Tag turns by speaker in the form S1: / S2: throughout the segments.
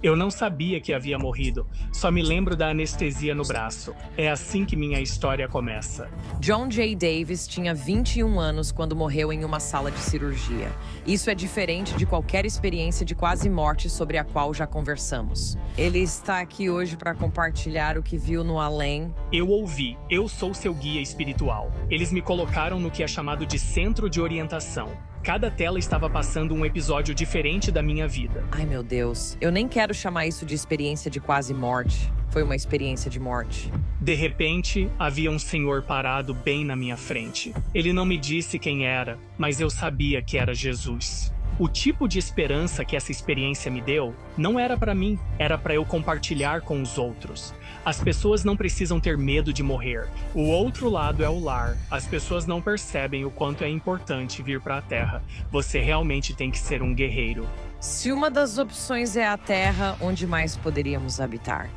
S1: Eu não sabia que havia morrido, só me lembro da anestesia no braço. É assim que minha história começa.
S2: John J. Davis tinha 21 anos quando morreu em uma sala de cirurgia. Isso é diferente de qualquer experiência de quase morte sobre a qual já conversamos. Ele está aqui hoje para compartilhar o que viu no além.
S1: Eu ouvi, eu sou seu guia espiritual. Eles me colocaram no que é chamado de centro de orientação. Cada tela estava passando um episódio diferente da minha vida.
S2: Ai, meu Deus. Eu nem quero chamar isso de experiência de quase morte. Foi uma experiência de morte.
S1: De repente, havia um senhor parado bem na minha frente. Ele não me disse quem era, mas eu sabia que era Jesus. O tipo de esperança que essa experiência me deu não era para mim, era para eu compartilhar com os outros. As pessoas não precisam ter medo de morrer. O outro lado é o lar. As pessoas não percebem o quanto é importante vir para a Terra. Você realmente tem que ser um guerreiro.
S2: Se uma das opções é a Terra, onde mais poderíamos habitar?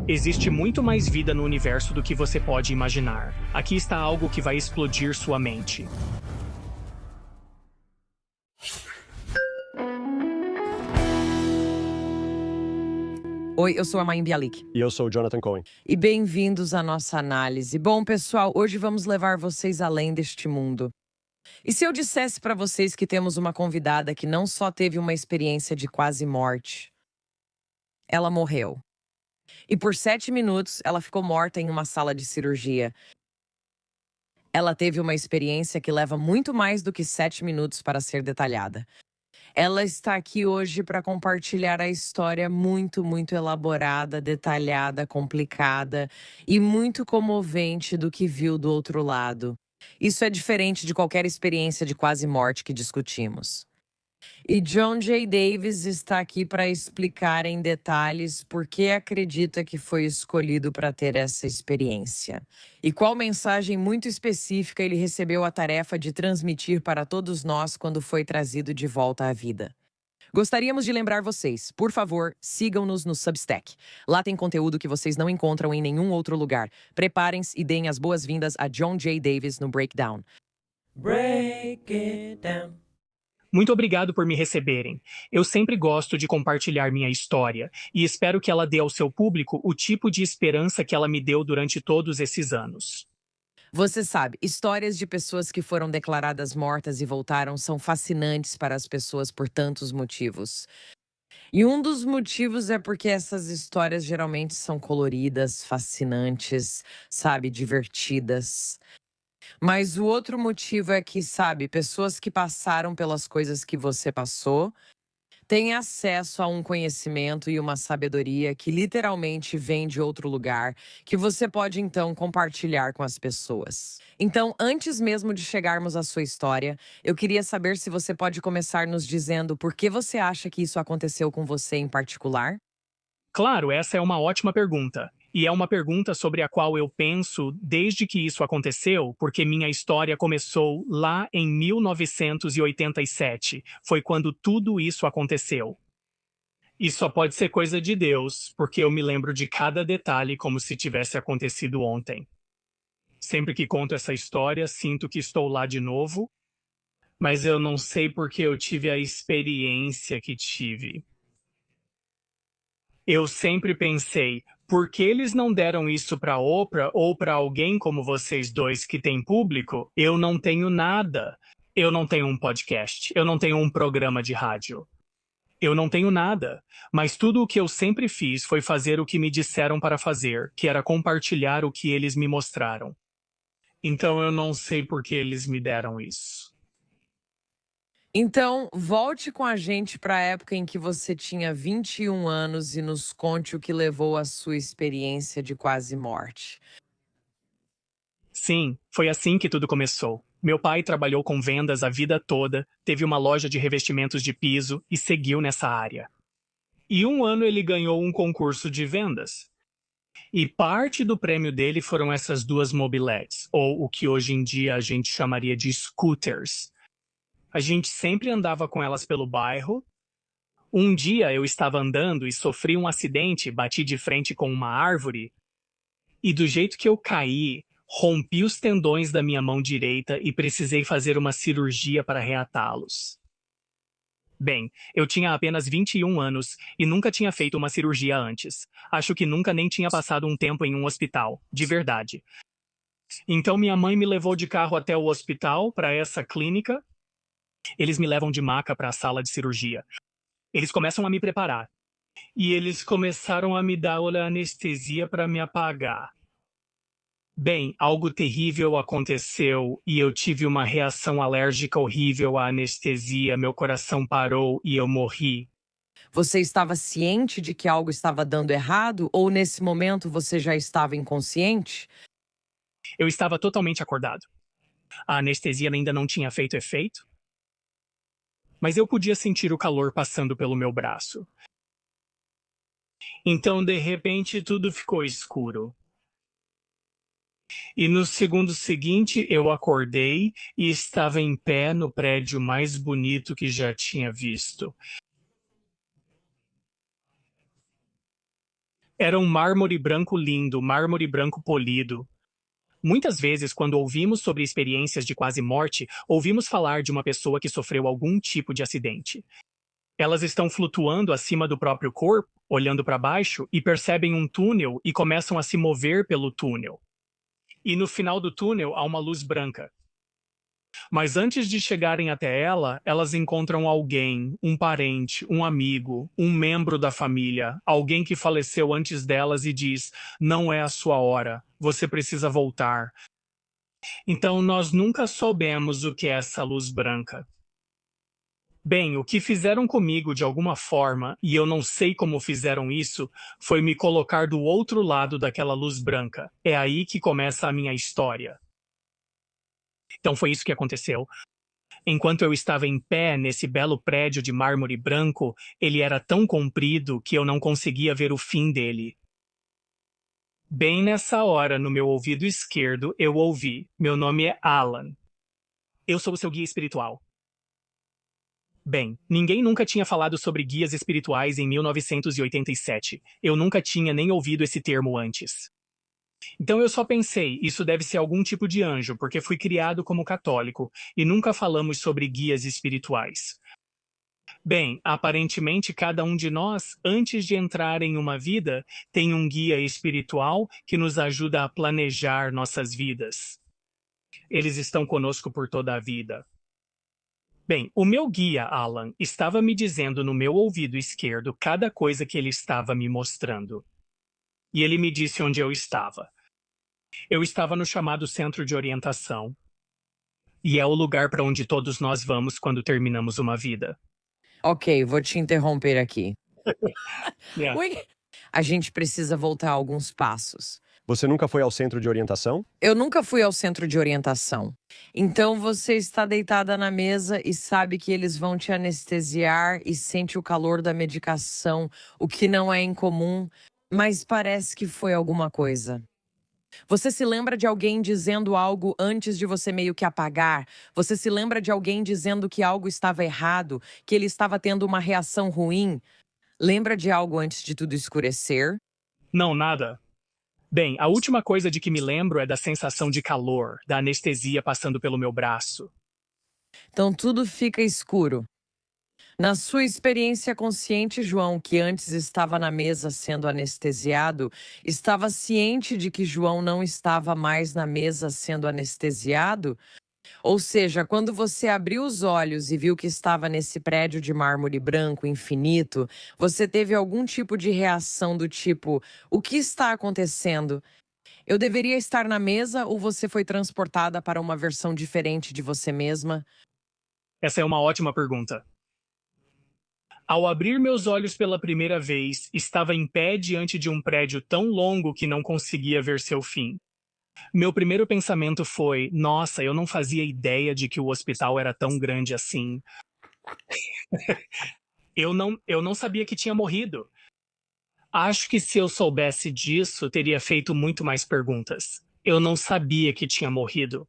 S1: Existe muito mais vida no universo do que você pode imaginar. Aqui está algo que vai explodir sua mente.
S2: Oi, eu sou a Mayim Bialik.
S3: E eu sou o Jonathan Cohen.
S2: E bem-vindos à nossa análise. Bom, pessoal, hoje vamos levar vocês além deste mundo. E se eu dissesse para vocês que temos uma convidada que não só teve uma experiência de quase morte, ela morreu. E por 7 minutos, ela ficou morta em uma sala de cirurgia. Ela teve uma experiência que leva muito mais do que 7 minutos para ser detalhada. Ela está aqui hoje para compartilhar a história muito elaborada, detalhada, complicada e muito comovente do que viu do outro lado. Isso é diferente de qualquer experiência de quase morte que discutimos. E John J. Davis está aqui para explicar em detalhes por que acredita que foi escolhido para ter essa experiência. E qual mensagem muito específica ele recebeu a tarefa de transmitir para todos nós quando foi trazido de volta à vida. Gostaríamos de lembrar vocês, por favor, sigam-nos no Substack. Lá tem conteúdo que vocês não encontram em nenhum outro lugar. Preparem-se e deem as boas-vindas a John J. Davis no Breakdown.
S4: Break it down.
S1: Muito obrigado por me receberem. Eu sempre gosto de compartilhar minha história e espero que ela dê ao seu público o tipo de esperança que ela me deu durante todos esses anos.
S2: Você sabe, histórias de pessoas que foram declaradas mortas e voltaram são fascinantes para as pessoas por tantos motivos. E um dos motivos é porque essas histórias geralmente são coloridas, fascinantes, sabe, divertidas. Mas o outro motivo é que, sabe, pessoas que passaram pelas coisas que você passou têm acesso a um conhecimento e uma sabedoria que literalmente vem de outro lugar, que você pode então compartilhar com as pessoas. Então, antes mesmo de chegarmos à sua história, eu queria saber se você pode começar nos dizendo por que você acha que isso aconteceu com você em particular?
S1: Claro, essa é uma ótima pergunta. E é uma pergunta sobre a qual eu penso desde que isso aconteceu, porque minha história começou lá em 1987. Foi quando tudo isso aconteceu. E só pode ser coisa de Deus, porque eu me lembro de cada detalhe como se tivesse acontecido ontem. Sempre que conto essa história, sinto que estou lá de novo, mas eu não sei porque eu tive a experiência que tive. Eu sempre pensei, por que eles não deram isso para Oprah ou para alguém como vocês dois que tem público? Eu não tenho nada. Eu não tenho um podcast, eu não tenho um programa de rádio. Eu não tenho nada, mas tudo o que eu sempre fiz foi fazer o que me disseram para fazer, que era compartilhar o que eles me mostraram. Então eu não sei por que eles me deram isso.
S2: Então, volte com a gente para a época em que você tinha 21 anos e nos conte o que levou à sua experiência de quase morte.
S1: Sim, foi assim que tudo começou. Meu pai trabalhou com vendas a vida toda, teve uma loja de revestimentos de piso e seguiu nessa área. E um ano ele ganhou um concurso de vendas. E parte do prêmio dele foram essas 2 mobiletes, ou o que hoje em dia a gente chamaria de scooters. A gente sempre andava com elas pelo bairro. Um dia eu estava andando e sofri um acidente, bati de frente com uma árvore. E do jeito que eu caí, rompi os tendões da minha mão direita e precisei fazer uma cirurgia para reatá-los. Bem, eu tinha apenas 21 anos e nunca tinha feito uma cirurgia antes. Acho que nunca nem tinha passado um tempo em um hospital, de verdade. Então minha mãe me levou de carro até o hospital, para essa clínica. Eles me levam de maca para a sala de cirurgia. Eles começam a me preparar. E eles começaram a me dar anestesia para me apagar. Bem, algo terrível aconteceu e eu tive uma reação alérgica horrível à anestesia. Meu coração parou e eu morri.
S2: Você estava ciente de que algo estava dando errado ou nesse momento você já estava inconsciente?
S1: Eu estava totalmente acordado. A anestesia ainda não tinha feito efeito, mas eu podia sentir o calor passando pelo meu braço. Então, de repente, tudo ficou escuro. E no segundo seguinte, eu acordei e estava em pé no prédio mais bonito que já tinha visto. Era um mármore branco lindo, mármore branco polido. Muitas vezes, quando ouvimos sobre experiências de quase morte, ouvimos falar de uma pessoa que sofreu algum tipo de acidente. Elas estão flutuando acima do próprio corpo, olhando para baixo, e percebem um túnel e começam a se mover pelo túnel. E no final do túnel há uma luz branca. Mas antes de chegarem até ela, elas encontram alguém, um parente, um amigo, um membro da família, alguém que faleceu antes delas e diz: não é a sua hora, você precisa voltar. Então nós nunca soubemos o que é essa luz branca. Bem, o que fizeram comigo de alguma forma, e eu não sei como fizeram isso, foi me colocar do outro lado daquela luz branca. É aí que começa a minha história. Então foi isso que aconteceu. Enquanto eu estava em pé nesse belo prédio de mármore branco, ele era tão comprido que eu não conseguia ver o fim dele. Bem nessa hora, no meu ouvido esquerdo, eu ouvi: meu nome é Alan. Eu sou o seu guia espiritual. Bem, ninguém nunca tinha falado sobre guias espirituais em 1987. Eu nunca tinha nem ouvido esse termo antes. Então eu só pensei, isso deve ser algum tipo de anjo, porque fui criado como católico e nunca falamos sobre guias espirituais. Bem, aparentemente cada um de nós, antes de entrar em uma vida, tem um guia espiritual que nos ajuda a planejar nossas vidas. Eles estão conosco por toda a vida. Bem, o meu guia, Alan, estava me dizendo no meu ouvido esquerdo cada coisa que ele estava me mostrando. E ele me disse onde eu estava. Eu estava no chamado centro de orientação. E é o lugar para onde todos nós vamos quando terminamos uma vida.
S2: Ok, vou te interromper aqui.
S1: Yeah.
S2: Ui, a gente precisa voltar alguns passos.
S3: Você nunca foi ao centro de orientação?
S2: Eu nunca fui ao centro de orientação. Então você está deitada na mesa e sabe que eles vão te anestesiar e sente o calor da medicação, o que não é incomum, mas parece que foi alguma coisa. Você se lembra de alguém dizendo algo antes de você meio que apagar? Você se lembra de alguém dizendo que algo estava errado, que ele estava tendo uma reação ruim? Lembra de algo antes de tudo escurecer?
S1: Não, nada. Bem, a última coisa de que me lembro é da sensação de calor, da anestesia passando pelo meu braço.
S2: Então tudo fica escuro. Na sua experiência consciente, João, que antes estava na mesa sendo anestesiado, estava ciente de que João não estava mais na mesa sendo anestesiado? Ou seja, quando você abriu os olhos e viu que estava nesse prédio de mármore branco infinito, você teve algum tipo de reação do tipo: o que está acontecendo? Eu deveria estar na mesa ou você foi transportada para uma versão diferente de você mesma?
S1: Essa é uma ótima pergunta. Ao abrir meus olhos pela primeira vez, estava em pé diante de um prédio tão longo que não conseguia ver seu fim. Meu primeiro pensamento foi: nossa, eu não fazia ideia de que o hospital era tão grande assim. Eu não sabia que tinha morrido. Acho que se eu soubesse disso, teria feito muito mais perguntas. Eu não sabia que tinha morrido.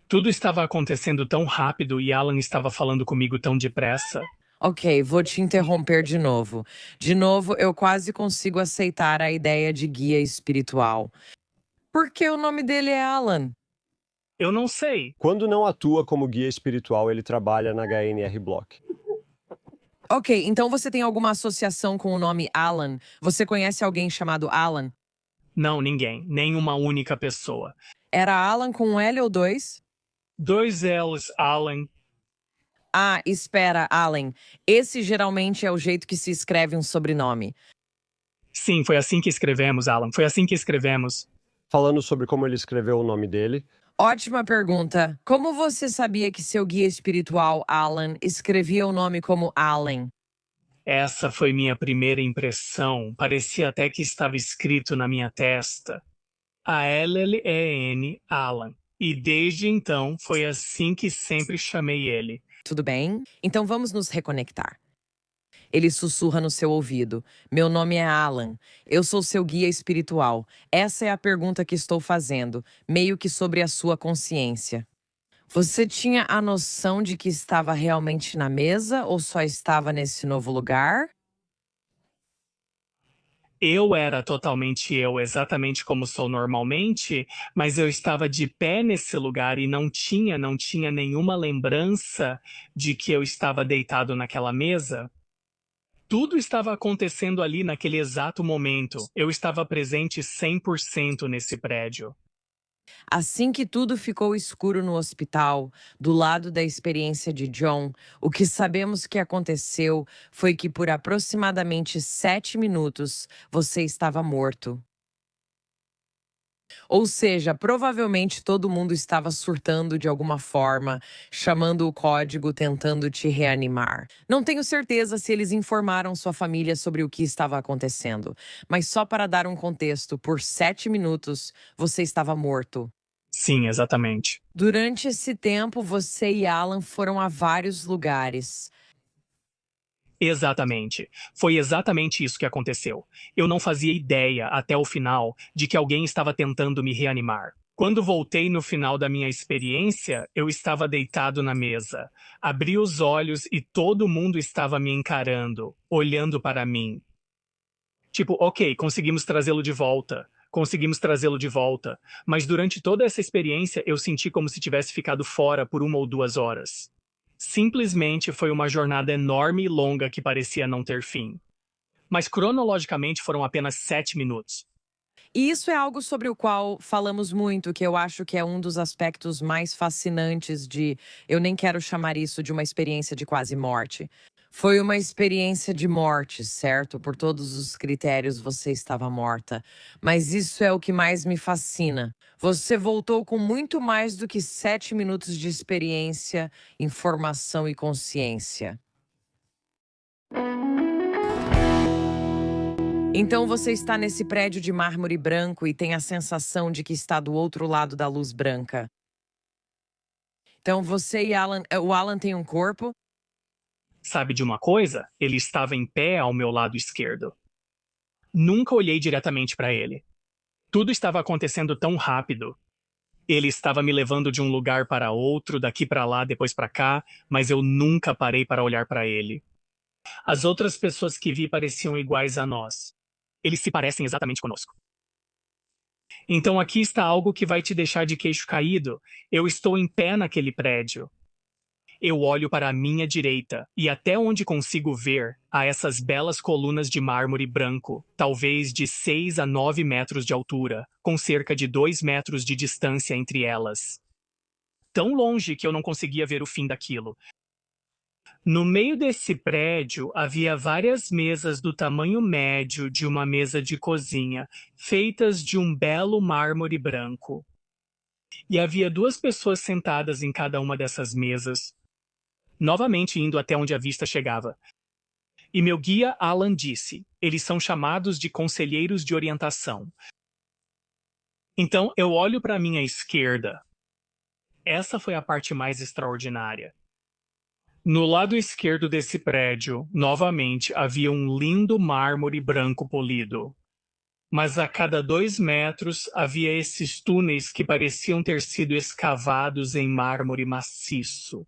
S1: Tudo estava acontecendo tão rápido e Alan estava falando comigo tão depressa.
S2: Ok, vou te interromper de novo. De novo, eu quase consigo aceitar a ideia de guia espiritual. Por que o nome dele é Alan?
S1: Eu não sei.
S3: Quando não atua como guia espiritual, ele trabalha na HNR Block.
S2: Ok, então você tem alguma associação com o nome Alan? Você conhece alguém chamado Alan?
S1: Não, ninguém. Nem uma única pessoa.
S2: Era Alan com um L ou dois?
S1: Dois L's, Alan.
S2: Ah, espera, Allen. Esse geralmente é o jeito que se escreve um sobrenome.
S1: Sim, foi assim que escrevemos, Alan. Foi assim que escrevemos.
S3: Falando sobre como ele escreveu o nome dele,
S2: Ótima pergunta. Como você sabia que seu guia espiritual, Alan, escrevia o nome como Allen?
S1: Essa foi minha primeira impressão. Parecia até que estava escrito na minha testa. A-L-L-E-N, Alan. E desde então foi assim que sempre chamei ele.
S2: Tudo bem? Então vamos nos reconectar. Ele sussurra no seu ouvido. Meu nome é Alan. Eu sou seu guia espiritual. Essa é a pergunta que estou fazendo, meio que sobre a sua consciência. Você tinha a noção de que estava realmente na mesa ou só estava nesse novo lugar?
S1: Eu era totalmente eu, exatamente como sou normalmente, mas eu estava de pé nesse lugar e não tinha nenhuma lembrança de que eu estava deitado naquela mesa. Tudo estava acontecendo ali naquele exato momento. Eu estava presente 100% nesse prédio.
S2: Assim que tudo ficou escuro no hospital, do lado da experiência de John, o que sabemos que aconteceu foi que por aproximadamente 7 minutos você estava morto. Ou seja, provavelmente todo mundo estava surtando de alguma forma, chamando o código, tentando te reanimar. Não tenho certeza se eles informaram sua família sobre o que estava acontecendo, mas só para dar um contexto, por 7 minutos você estava morto.
S1: Sim, exatamente.
S2: Durante esse tempo, você e Alan foram a vários lugares.
S1: Exatamente. Foi exatamente isso que aconteceu. Eu não fazia ideia, até o final, de que alguém estava tentando me reanimar. Quando voltei no final da minha experiência, eu estava deitado na mesa. Abri os olhos e todo mundo estava me encarando, olhando para mim. Tipo, ok, conseguimos trazê-lo de volta. Conseguimos trazê-lo de volta. Mas durante toda essa experiência, eu senti como se tivesse ficado fora por 1 ou 2 horas. Simplesmente foi uma jornada enorme e longa que parecia não ter fim. Mas cronologicamente foram apenas 7 minutos.
S2: E isso é algo sobre o qual falamos muito, que eu acho que é um dos aspectos mais fascinantes de. Eu nem quero chamar isso de uma experiência de quase morte. Foi uma experiência de morte, certo? Por todos os critérios você estava morta. Mas isso é o que mais me fascina. Você voltou com muito mais do que 7 minutos de experiência, informação e consciência. Então você está nesse prédio de mármore branco e tem a sensação de que está do outro lado da luz branca. Então você e Alan, o Alan tem um corpo?
S1: Sabe de uma coisa? Ele estava em pé ao meu lado esquerdo. Nunca olhei diretamente para ele. Tudo estava acontecendo tão rápido. Ele estava me levando de um lugar para outro, daqui para lá, depois para cá, mas eu nunca parei para olhar para ele. As outras pessoas que vi pareciam iguais a nós. Eles se parecem exatamente conosco. Então aqui está algo que vai te deixar de queixo caído. Eu estou em pé naquele prédio. Eu olho para a minha direita e até onde consigo ver há essas belas colunas de mármore branco, talvez de 6 a 9 metros de altura, com cerca de 2 metros de distância entre elas. Tão longe que eu não conseguia ver o fim daquilo. No meio desse prédio havia várias mesas do tamanho médio de uma mesa de cozinha, feitas de um belo mármore branco. E havia 2 pessoas sentadas em cada uma dessas mesas, novamente indo até onde a vista chegava. E meu guia Alan disse: eles são chamados de conselheiros de orientação. Então eu olho para a minha esquerda. Essa foi a parte mais extraordinária. No lado esquerdo desse prédio, novamente havia um lindo mármore branco polido. Mas a cada 2 metros havia esses túneis que pareciam ter sido escavados em mármore maciço.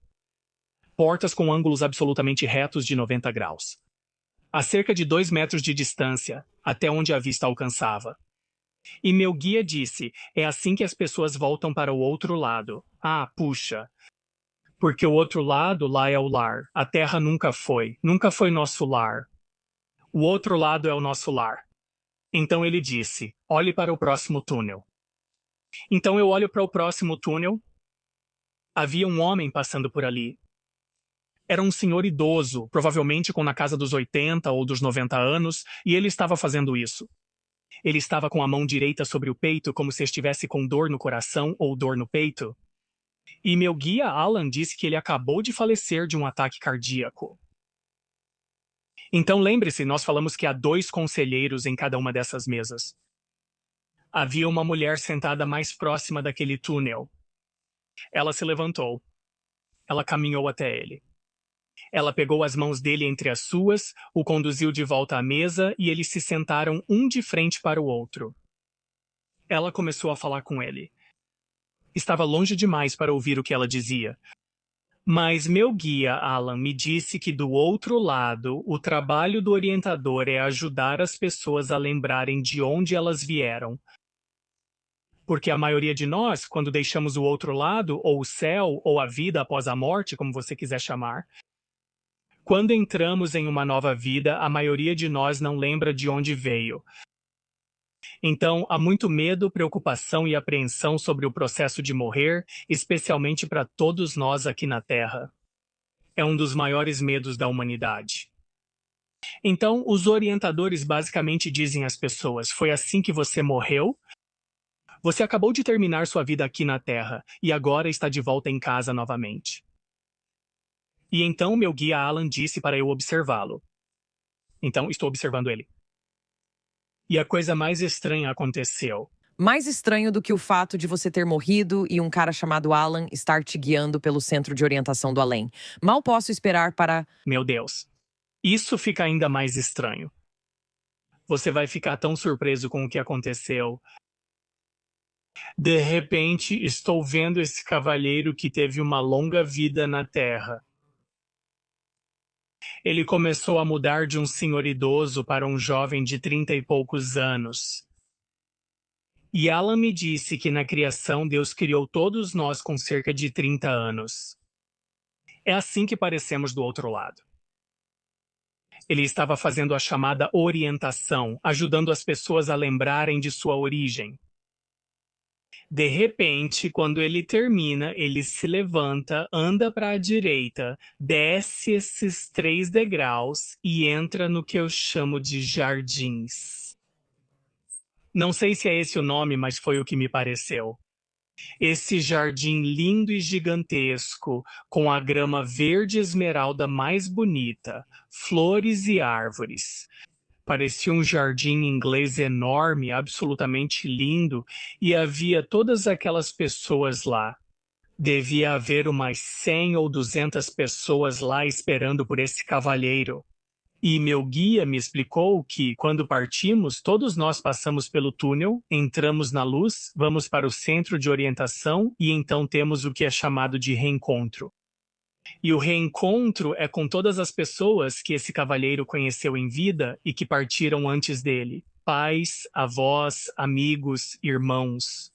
S1: Portas com ângulos absolutamente retos de 90 graus. A cerca de 2 metros de distância, até onde a vista alcançava. E meu guia disse: é assim que as pessoas voltam para o outro lado. Ah, puxa! Porque o outro lado lá é o lar. A terra nunca foi nosso lar. O outro lado é o nosso lar. Então ele disse, olhe para o próximo túnel. Então eu olho para o próximo túnel. Havia um homem passando por ali. Era um senhor idoso, provavelmente com na casa dos 80 ou dos 90 anos, e ele estava fazendo isso. Ele estava com a mão direita sobre o peito, como se estivesse com dor no coração ou dor no peito. E meu guia Alan disse que ele acabou de falecer de um ataque cardíaco. Então lembre-se, nós falamos que há 2 conselheiros em cada uma dessas mesas. Havia uma mulher sentada mais próxima daquele túnel. Ela se levantou. Ela caminhou até ele. Ela pegou as mãos dele entre as suas, o conduziu de volta à mesa e eles se sentaram um de frente para o outro. Ela começou a falar com ele. Estava longe demais para ouvir o que ela dizia. Mas meu guia, Alan, me disse que do outro lado, o trabalho do orientador é ajudar as pessoas a lembrarem de onde elas vieram. Porque a maioria de nós, quando deixamos o outro lado, ou o céu, ou a vida após a morte, como você quiser chamar, quando entramos em uma nova vida, a maioria de nós não lembra de onde veio. Então, há muito medo, preocupação e apreensão sobre o processo de morrer, especialmente para todos nós aqui na Terra. É um dos maiores medos da humanidade. Então, os orientadores basicamente dizem às pessoas, foi assim que você morreu? Você acabou de terminar sua vida aqui na Terra e agora está de volta em casa novamente. E então meu guia Alan disse para eu observá-lo. Então, estou observando ele. E a coisa mais estranha aconteceu.
S2: Mais estranho do que o fato de você ter morrido e um cara chamado Alan estar te guiando pelo centro de orientação do além. Mal posso esperar para...
S1: Meu Deus. Isso fica ainda mais estranho. Você vai ficar tão surpreso com o que aconteceu. De repente, estou vendo esse cavalheiro que teve uma longa vida na Terra. Ele começou a mudar de um senhor idoso para um jovem de 30 e poucos anos. E Alan me disse que na criação Deus criou todos nós com cerca de 30 anos. É assim que parecemos do outro lado. Ele estava fazendo a chamada orientação, ajudando as pessoas a lembrarem de sua origem. De repente, quando ele termina, ele se levanta, anda para a direita, desce esses 3 degraus e entra no que eu chamo de jardins. Não sei se é esse o nome, mas foi o que me pareceu. Esse jardim lindo e gigantesco, com a grama verde esmeralda mais bonita, flores e árvores. Parecia um jardim inglês enorme, absolutamente lindo, e havia todas aquelas pessoas lá. Devia haver umas 100 ou 200 pessoas lá esperando por esse cavalheiro. E meu guia me explicou que, quando partimos, todos nós passamos pelo túnel, entramos na luz, vamos para o centro de orientação e então temos o que é chamado de reencontro. E o reencontro é com todas as pessoas que esse cavalheiro conheceu em vida e que partiram antes dele. Pais, avós, amigos, irmãos.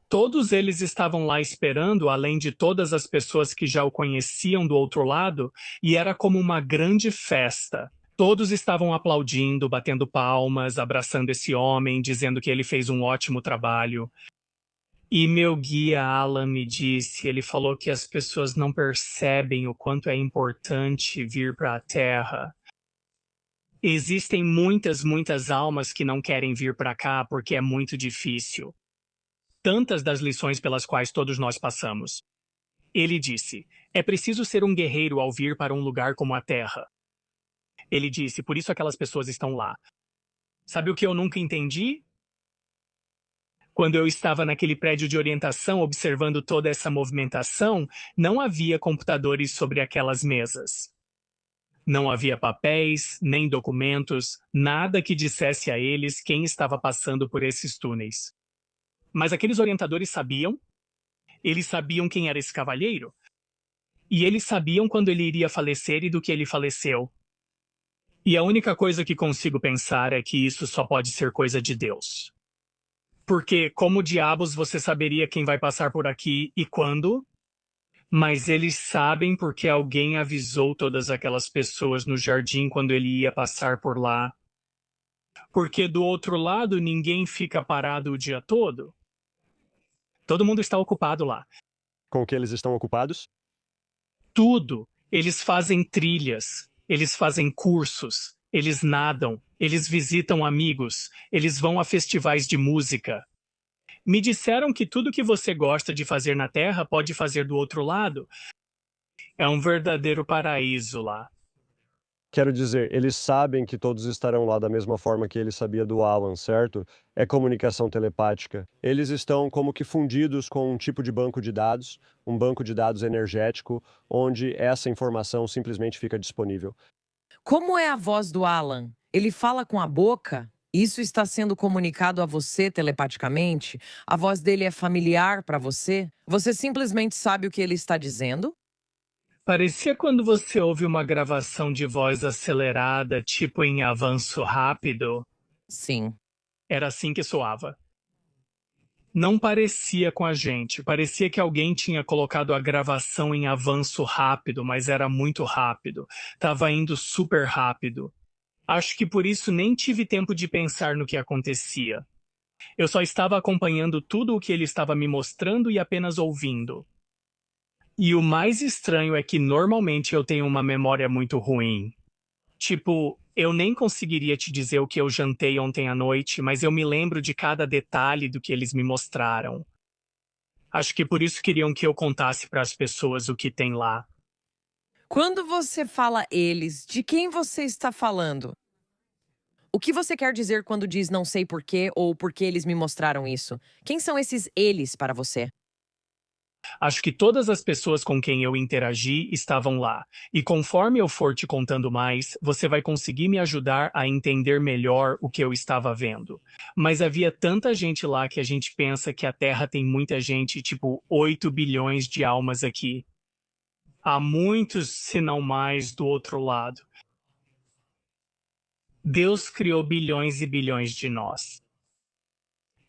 S1: Todos eles estavam lá esperando, além de todas as pessoas que já o conheciam do outro lado, e era como uma grande festa. Todos estavam aplaudindo, batendo palmas, abraçando esse homem, dizendo que ele fez um ótimo trabalho. E meu guia Alan me disse, ele falou que as pessoas não percebem o quanto é importante vir para a Terra. Existem muitas almas que não querem vir para cá porque é muito difícil. Tantas das lições pelas quais todos nós passamos. Ele disse, é preciso ser um guerreiro ao vir para um lugar como a Terra. Ele disse, por isso aquelas pessoas estão lá. Sabe o que eu nunca entendi? Quando eu estava naquele prédio de orientação observando toda essa movimentação, não havia computadores sobre aquelas mesas. Não havia papéis, nem documentos, nada que dissesse a eles quem estava passando por esses túneis. Mas aqueles orientadores sabiam. Eles sabiam quem era esse cavalheiro. E eles sabiam quando ele iria falecer e do que ele faleceu. E a única coisa que consigo pensar é que isso só pode ser coisa de Deus. Porque como diabos você saberia quem vai passar por aqui e quando? Mas eles sabem porque alguém avisou todas aquelas pessoas no jardim quando ele ia passar por lá. Porque do outro lado ninguém fica parado o dia todo. Todo mundo está ocupado lá.
S3: Com o que eles estão ocupados?
S1: Tudo. Eles fazem trilhas, eles fazem cursos, eles nadam, eles visitam amigos, eles vão a festivais de música. Me disseram que tudo que você gosta de fazer na Terra pode fazer do outro lado. É um verdadeiro paraíso lá.
S3: Quero dizer, eles sabem que todos estarão lá da mesma forma que ele sabia do Alan, certo? É comunicação telepática. Eles estão como que fundidos com um tipo de banco de dados, um banco de dados energético, onde essa informação simplesmente fica disponível.
S2: Como é a voz do Alan? Ele fala com a boca? Isso está sendo comunicado a você telepaticamente? A voz dele é familiar para você? Você simplesmente sabe o que ele está dizendo?
S1: Parecia quando você ouve uma gravação de voz acelerada, tipo em avanço rápido.
S2: Sim.
S1: Era assim que soava. Não parecia com a gente. Parecia que alguém tinha colocado a gravação em avanço rápido, mas era muito rápido. Tava indo super rápido. Acho que por isso nem tive tempo de pensar no que acontecia. Eu só estava acompanhando tudo o que ele estava me mostrando e apenas ouvindo. E o mais estranho é que normalmente eu tenho uma memória muito ruim. Tipo, eu nem conseguiria te dizer o que eu jantei ontem à noite, mas eu me lembro de cada detalhe do que eles me mostraram. Acho que por isso queriam que eu contasse para as pessoas o que tem lá.
S2: Quando você fala eles, de quem você está falando? O que você quer dizer quando diz não sei porquê ou porque eles me mostraram isso? Quem são esses eles para você?
S1: Acho que todas as pessoas com quem eu interagi estavam lá, e conforme eu for te contando mais, você vai conseguir me ajudar a entender melhor o que eu estava vendo. Mas havia tanta gente lá que a gente pensa que a Terra tem muita gente, tipo 8 bilhões de almas aqui. Há muitos, se não mais, do outro lado. Deus criou bilhões e bilhões de nós.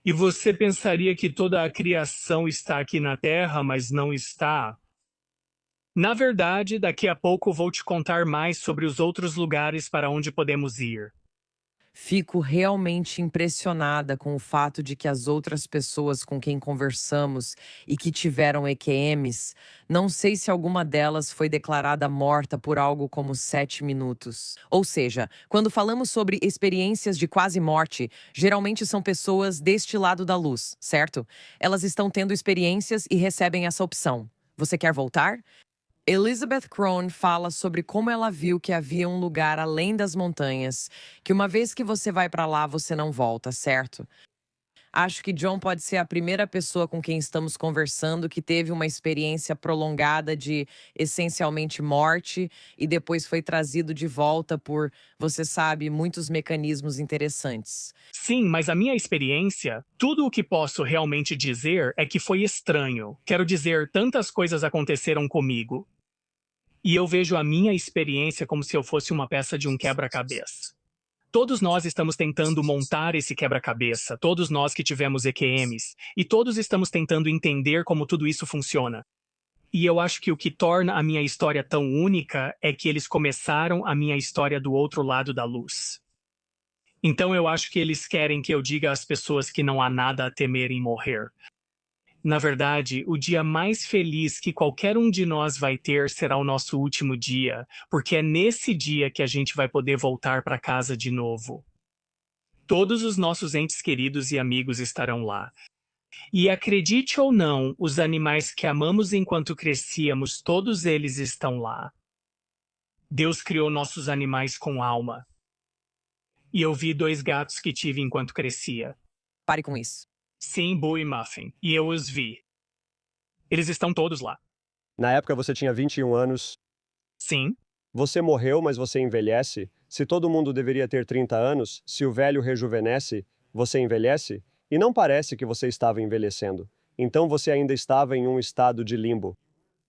S1: E você pensaria que toda a criação está aqui na Terra, mas não está. Na verdade, daqui a pouco vou te contar mais sobre os outros lugares para onde podemos ir.
S2: Fico realmente impressionada com o fato de que as outras pessoas com quem conversamos e que tiveram EQMs, não sei se alguma delas foi declarada morta por algo como 7 minutos. Ou seja, quando falamos sobre experiências de quase morte, geralmente são pessoas deste lado da luz, certo? Elas estão tendo experiências e recebem essa opção. Você quer voltar? Elizabeth Crone fala sobre como ela viu que havia um lugar além das montanhas, que uma vez que você vai para lá, você não volta, certo? Acho que John pode ser a primeira pessoa com quem estamos conversando que teve uma experiência prolongada de essencialmente morte e depois foi trazido de volta por, você sabe, muitos mecanismos interessantes.
S1: Sim, mas a minha experiência, tudo o que posso realmente dizer é que foi estranho. Quero dizer, tantas coisas aconteceram comigo. E eu vejo a minha experiência como se eu fosse uma peça de um quebra-cabeça. Todos nós estamos tentando montar esse quebra-cabeça, todos nós que tivemos EQMs, e todos estamos tentando entender como tudo isso funciona. E eu acho que o que torna a minha história tão única é que eles começaram a minha história do outro lado da luz. Então eu acho que eles querem que eu diga às pessoas que não há nada a temer em morrer. Na verdade, o dia mais feliz que qualquer um de nós vai ter será o nosso último dia, porque é nesse dia que a gente vai poder voltar para casa de novo. Todos os nossos entes queridos e amigos estarão lá. E acredite ou não, os animais que amamos enquanto crescíamos, todos eles estão lá. Deus criou nossos animais com alma. E eu vi 2 gatos que tive enquanto crescia.
S2: Pare com isso.
S1: Sim, Boo e Muffin. E eu os vi. Eles estão todos lá.
S3: Na época você tinha 21 anos.
S1: Sim.
S3: Você morreu, mas você envelhece? Se todo mundo deveria ter 30 anos, se o velho rejuvenesce, você envelhece? E não parece que você estava envelhecendo. Então você ainda estava em um estado de limbo.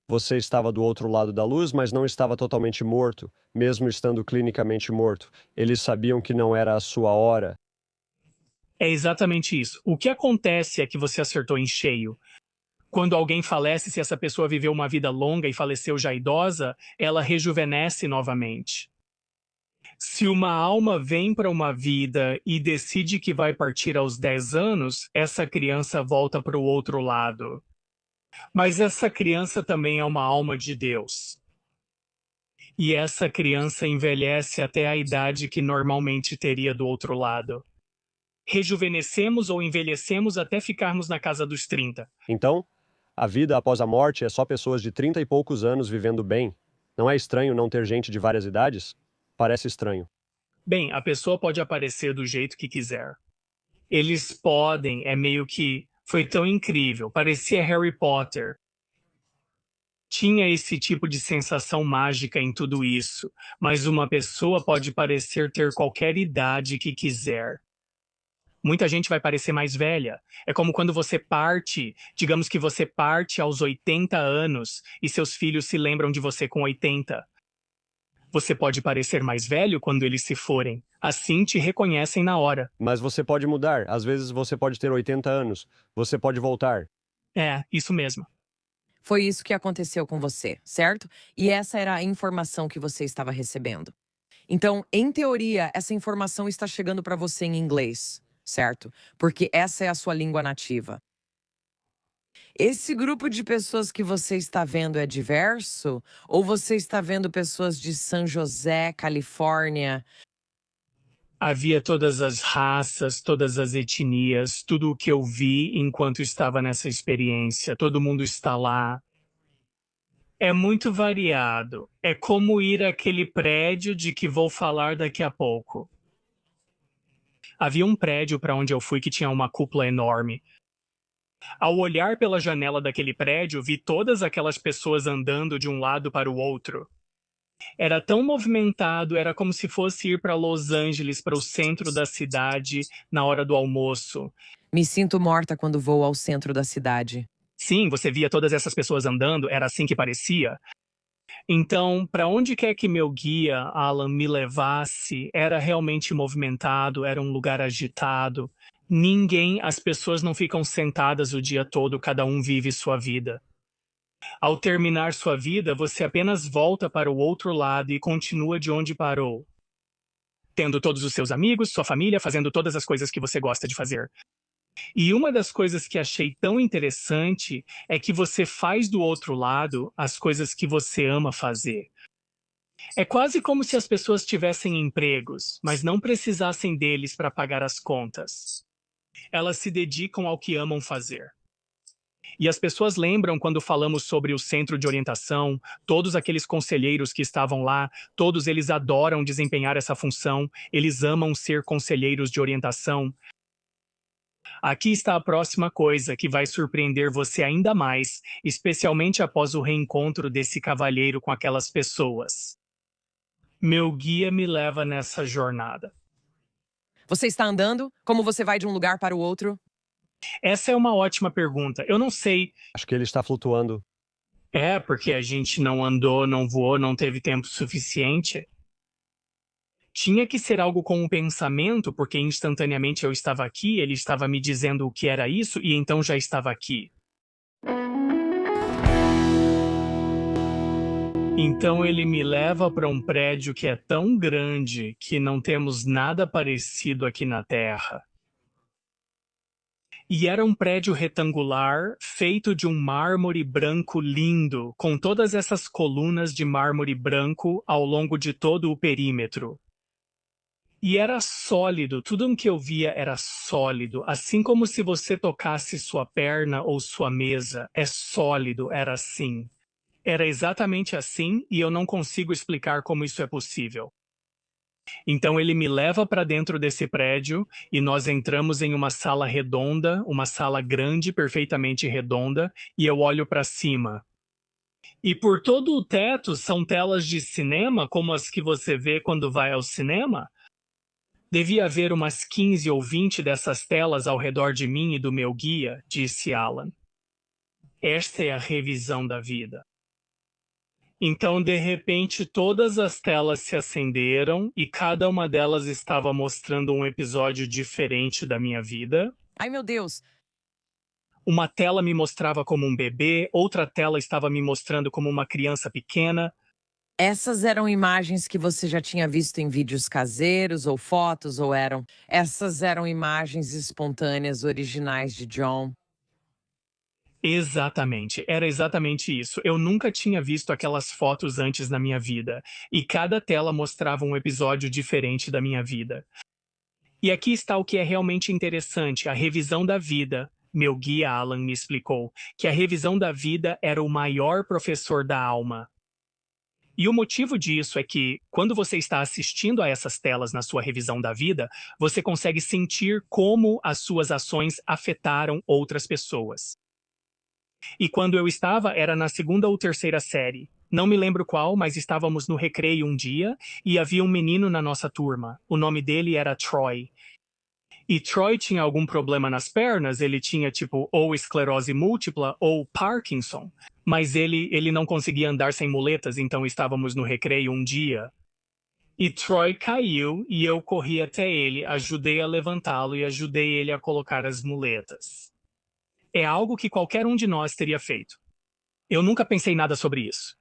S3: Você estava do outro lado da luz, mas não estava totalmente morto, mesmo estando clinicamente morto. Eles sabiam que não era a sua hora.
S1: É exatamente isso. O que acontece é que você acertou em cheio. Quando alguém falece, se essa pessoa viveu uma vida longa e faleceu já idosa, ela rejuvenesce novamente. Se uma alma vem para uma vida e decide que vai partir aos 10 anos, essa criança volta para o outro lado. Mas essa criança também é uma alma de Deus. E essa criança envelhece até a idade que normalmente teria do outro lado. Rejuvenescemos ou envelhecemos até ficarmos na casa dos 30.
S3: Então, a vida após a morte é só pessoas de 30 e poucos anos vivendo bem. Não é estranho não ter gente de várias idades? Parece estranho.
S1: Bem, a pessoa pode aparecer do jeito que quiser. Eles podem, é meio que... Foi tão incrível, parecia Harry Potter. Tinha esse tipo de sensação mágica em tudo isso, mas uma pessoa pode parecer ter qualquer idade que quiser. Muita gente vai parecer mais velha. É como quando você parte, digamos que você parte aos 80 anos e seus filhos se lembram de você com 80. Você pode parecer mais velho quando eles se forem. Assim te reconhecem na hora.
S3: Mas você pode mudar. Às vezes você pode ter 80 anos. Você pode voltar.
S1: É, isso mesmo.
S2: Foi isso que aconteceu com você, certo? E essa era a informação que você estava recebendo. Então, em teoria, essa informação está chegando para você em inglês, certo? Porque essa é a sua língua nativa. Esse grupo de pessoas que você está vendo é diverso? Ou você está vendo pessoas de São José, Califórnia?
S1: Havia todas as raças, todas as etnias, tudo o que eu vi enquanto estava nessa experiência. Todo mundo está lá. É muito variado. É como ir àquele prédio de que vou falar daqui a pouco. Havia um prédio para onde eu fui que tinha uma cúpula enorme. Ao olhar pela janela daquele prédio, vi todas aquelas pessoas andando de um lado para o outro. Era tão movimentado, era como se fosse ir para Los Angeles, para o centro da cidade, na hora do almoço.
S2: Me sinto morta quando vou ao centro da cidade.
S1: Sim, você via todas essas pessoas andando, era assim que parecia. Então, para onde quer que meu guia, Alan, me levasse, era realmente movimentado, era um lugar agitado. As pessoas não ficam sentadas o dia todo, cada um vive sua vida. Ao terminar sua vida, você apenas volta para o outro lado e continua de onde parou. Tendo todos os seus amigos, sua família, fazendo todas as coisas que você gosta de fazer. E uma das coisas que achei tão interessante é que você faz do outro lado as coisas que você ama fazer. É quase como se as pessoas tivessem empregos, mas não precisassem deles para pagar as contas. Elas se dedicam ao que amam fazer. E as pessoas lembram quando falamos sobre o centro de orientação, todos aqueles conselheiros que estavam lá, todos eles adoram desempenhar essa função, eles amam ser conselheiros de orientação. Aqui está a próxima coisa que vai surpreender você ainda mais, especialmente após o reencontro desse cavalheiro com aquelas pessoas. Meu guia me leva nessa jornada.
S2: Você está andando? Como você vai de um lugar para o outro?
S1: Essa é uma ótima pergunta. Eu não sei.
S3: Acho que ele está flutuando.
S1: É, porque a gente não andou, não voou, não teve tempo suficiente. Tinha que ser algo com um pensamento, porque instantaneamente eu estava aqui, ele estava me dizendo o que era isso, e então já estava aqui. Então ele me leva para um prédio que é tão grande que não temos nada parecido aqui na Terra. E era um prédio retangular, feito de um mármore branco lindo, com todas essas colunas de mármore branco ao longo de todo o perímetro. E era sólido, tudo o que eu via era sólido, assim como se você tocasse sua perna ou sua mesa. É sólido, era assim. Era exatamente assim e eu não consigo explicar como isso é possível. Então ele me leva para dentro desse prédio e nós entramos em uma sala redonda, uma sala grande, perfeitamente redonda, e eu olho para cima. E por todo o teto são telas de cinema, como as que você vê quando vai ao cinema. Devia haver umas 15 ou 20 dessas telas ao redor de mim e do meu guia, disse Alan. Esta é a revisão da vida. Então, de repente, todas as telas se acenderam e cada uma delas estava mostrando um episódio diferente da minha vida.
S2: Ai, meu Deus!
S1: Uma tela me mostrava como um bebê, outra tela estava me mostrando como uma criança pequena.
S2: Essas eram imagens que você já tinha visto em vídeos caseiros ou fotos, ou eram? Essas eram imagens espontâneas originais de John.
S1: Exatamente, era exatamente isso. Eu nunca tinha visto aquelas fotos antes na minha vida, e cada tela mostrava um episódio diferente da minha vida. E aqui está o que é realmente interessante, a revisão da vida. Meu guia Alan me explicou que a revisão da vida era o maior professor da alma. E o motivo disso é que, quando você está assistindo a essas telas na sua revisão da vida, você consegue sentir como as suas ações afetaram outras pessoas. E quando eu estava, era na segunda ou terceira série. Não me lembro qual, mas estávamos no recreio um dia e havia um menino na nossa turma. O nome dele era Troy. E Troy tinha algum problema nas pernas, ele tinha tipo ou esclerose múltipla ou Parkinson. Mas ele não conseguia andar sem muletas, então estávamos no recreio um dia. E Troy caiu e eu corri até ele, ajudei a levantá-lo e ajudei ele a colocar as muletas. É algo que qualquer um de nós teria feito. Eu nunca pensei nada sobre isso.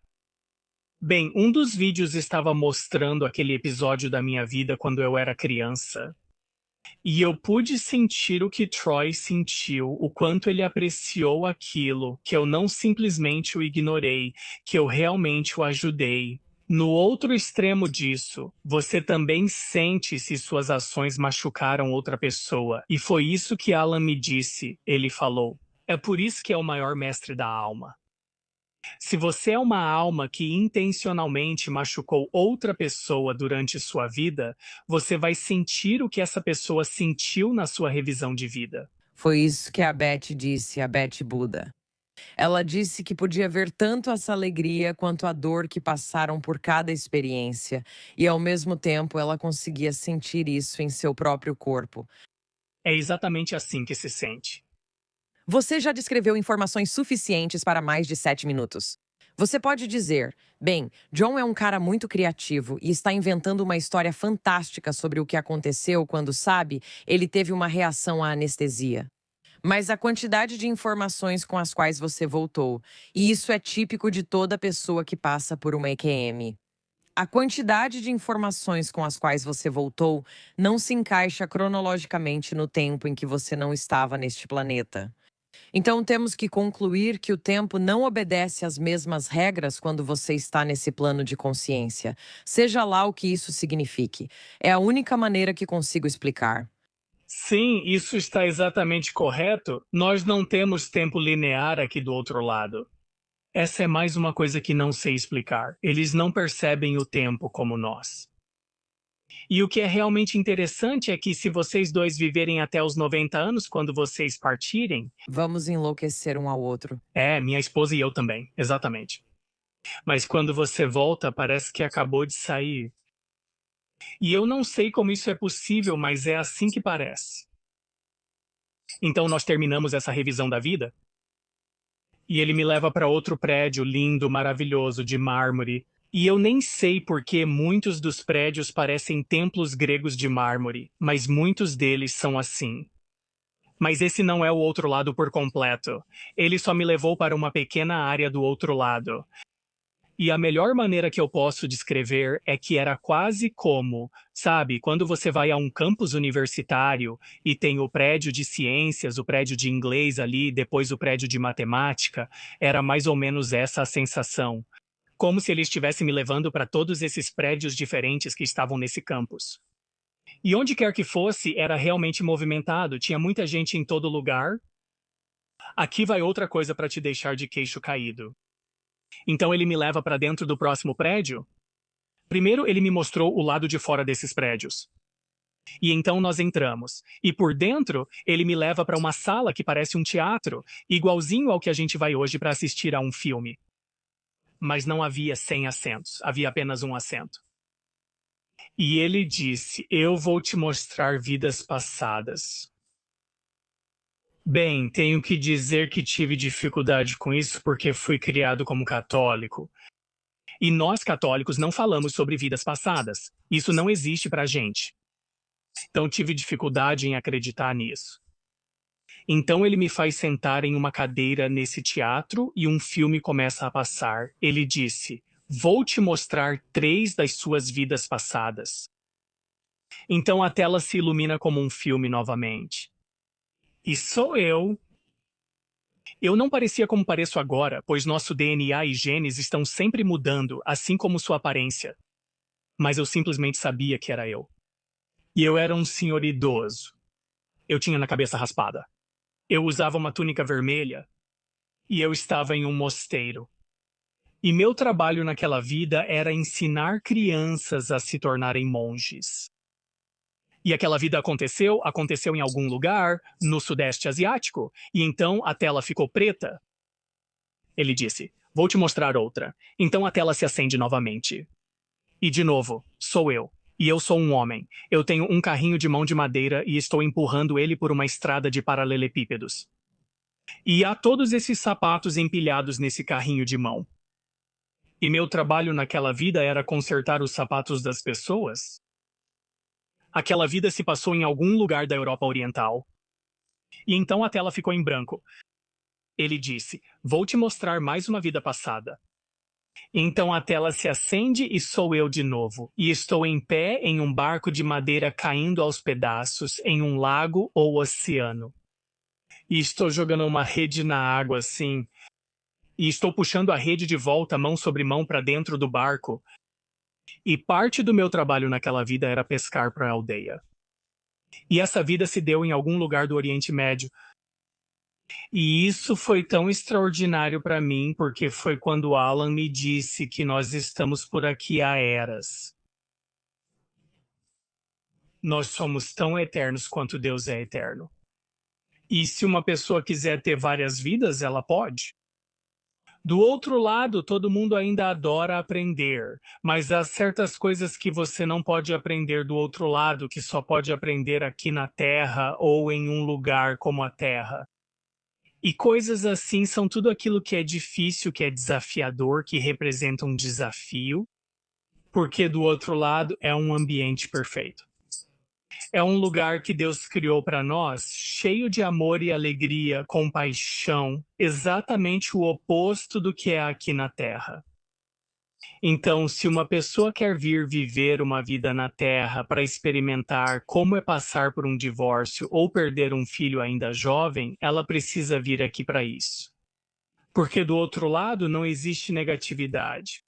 S1: Bem, um dos vídeos estava mostrando aquele episódio da minha vida quando eu era criança. E eu pude sentir o que Troy sentiu, o quanto ele apreciou aquilo, que eu não simplesmente o ignorei, que eu realmente o ajudei. No outro extremo disso, você também sente se suas ações machucaram outra pessoa. E foi isso que Alan me disse, ele falou. É por isso que é o maior mestre da alma. Se você é uma alma que intencionalmente machucou outra pessoa durante sua vida, você vai sentir o que essa pessoa sentiu na sua revisão de vida.
S2: Foi isso que a Beth disse, a Beth Buda. Ela disse que podia ver tanto essa alegria quanto a dor que passaram por cada experiência, e ao mesmo tempo ela conseguia sentir isso em seu próprio corpo.
S1: É exatamente assim que se sente.
S2: Você já descreveu informações suficientes para mais de 7 minutos. Você pode dizer, bem, John é um cara muito criativo e está inventando uma história fantástica sobre o que aconteceu quando, sabe, ele teve uma reação à anestesia. Mas a quantidade de informações com as quais você voltou, e isso é típico de toda pessoa que passa por uma EQM. A quantidade de informações com as quais você voltou não se encaixa cronologicamente no tempo em que você não estava neste planeta. Então temos que concluir que o tempo não obedece às mesmas regras quando você está nesse plano de consciência, seja lá o que isso signifique. É a única maneira que consigo explicar.
S1: Sim, isso está exatamente correto. Nós não temos tempo linear aqui do outro lado. Essa é mais uma coisa que não sei explicar. Eles não percebem o tempo como nós. E o que é realmente interessante é que se vocês dois viverem até os 90 anos quando vocês partirem...
S2: Vamos enlouquecer um ao outro.
S1: Minha esposa e eu também, exatamente. Mas quando você volta, parece que acabou de sair. E eu não sei como isso é possível, mas é assim que parece. Então nós terminamos essa revisão da vida. E ele me leva para outro prédio lindo, maravilhoso, de mármore. E eu nem sei por que muitos dos prédios parecem templos gregos de mármore, mas muitos deles são assim. Mas esse não é o outro lado por completo. Ele só me levou para uma pequena área do outro lado. E a melhor maneira que eu posso descrever é que era quase como, sabe, quando você vai a um campus universitário e tem o prédio de ciências, o prédio de inglês ali, depois o prédio de matemática, era mais ou menos essa a sensação. Como se ele estivesse me levando para todos esses prédios diferentes que estavam nesse campus. E onde quer que fosse, era realmente movimentado, tinha muita gente em todo lugar. Aqui vai outra coisa para te deixar de queixo caído. Então ele me leva para dentro do próximo prédio. Primeiro ele me mostrou o lado de fora desses prédios. E então nós entramos. E por dentro ele me leva para uma sala que parece um teatro, igualzinho ao que a gente vai hoje para assistir a um filme. Mas não havia 100 assentos, havia apenas um assento. E ele disse, eu vou te mostrar vidas passadas. Bem, tenho que dizer que tive dificuldade com isso porque fui criado como católico. E nós católicos não falamos sobre vidas passadas. Isso não existe pra gente. Então tive dificuldade em acreditar nisso. Então ele me faz sentar em uma cadeira nesse teatro e um filme começa a passar. Ele disse: "Vou te mostrar 3 das suas vidas passadas." Então a tela se ilumina como um filme novamente. E sou eu. Eu não parecia como pareço agora, pois nosso DNA e genes estão sempre mudando, assim como sua aparência. Mas eu simplesmente sabia que era eu. E eu era um senhor idoso. Eu tinha na cabeça raspada. Eu usava uma túnica vermelha e eu estava em um mosteiro. E meu trabalho naquela vida era ensinar crianças a se tornarem monges. E aquela vida aconteceu em algum lugar, no Sudeste Asiático, e então a tela ficou preta. Ele disse: "Vou te mostrar outra." Então a tela se acende novamente. E de novo, sou eu. E eu sou um homem. Eu tenho um carrinho de mão de madeira e estou empurrando ele por uma estrada de paralelepípedos. E há todos esses sapatos empilhados nesse carrinho de mão. E meu trabalho naquela vida era consertar os sapatos das pessoas. Aquela vida se passou em algum lugar da Europa Oriental. E então a tela ficou em branco. Ele disse: "Vou te mostrar mais uma vida passada." Então a tela se acende e sou eu de novo. E estou em pé em um barco de madeira caindo aos pedaços em um lago ou oceano. E estou jogando uma rede na água assim. E estou puxando a rede de volta, mão sobre mão, para dentro do barco. E parte do meu trabalho naquela vida era pescar para a aldeia. E essa vida se deu em algum lugar do Oriente Médio. E isso foi tão extraordinário para mim, porque foi quando Alan me disse que nós estamos por aqui há eras. Nós somos tão eternos quanto Deus é eterno. E se uma pessoa quiser ter várias vidas, ela pode. Do outro lado, todo mundo ainda adora aprender, mas há certas coisas que você não pode aprender do outro lado, que só pode aprender aqui na Terra ou em um lugar como a Terra. E coisas assim são tudo aquilo que é difícil, que é desafiador, que representa um desafio, porque do outro lado é um ambiente perfeito. É um lugar que Deus criou para nós, cheio de amor e alegria, compaixão, exatamente o oposto do que é aqui na Terra. Então, se uma pessoa quer vir viver uma vida na Terra para experimentar como é passar por um divórcio ou perder um filho ainda jovem, ela precisa vir aqui para isso. Porque do outro lado não existe negatividade.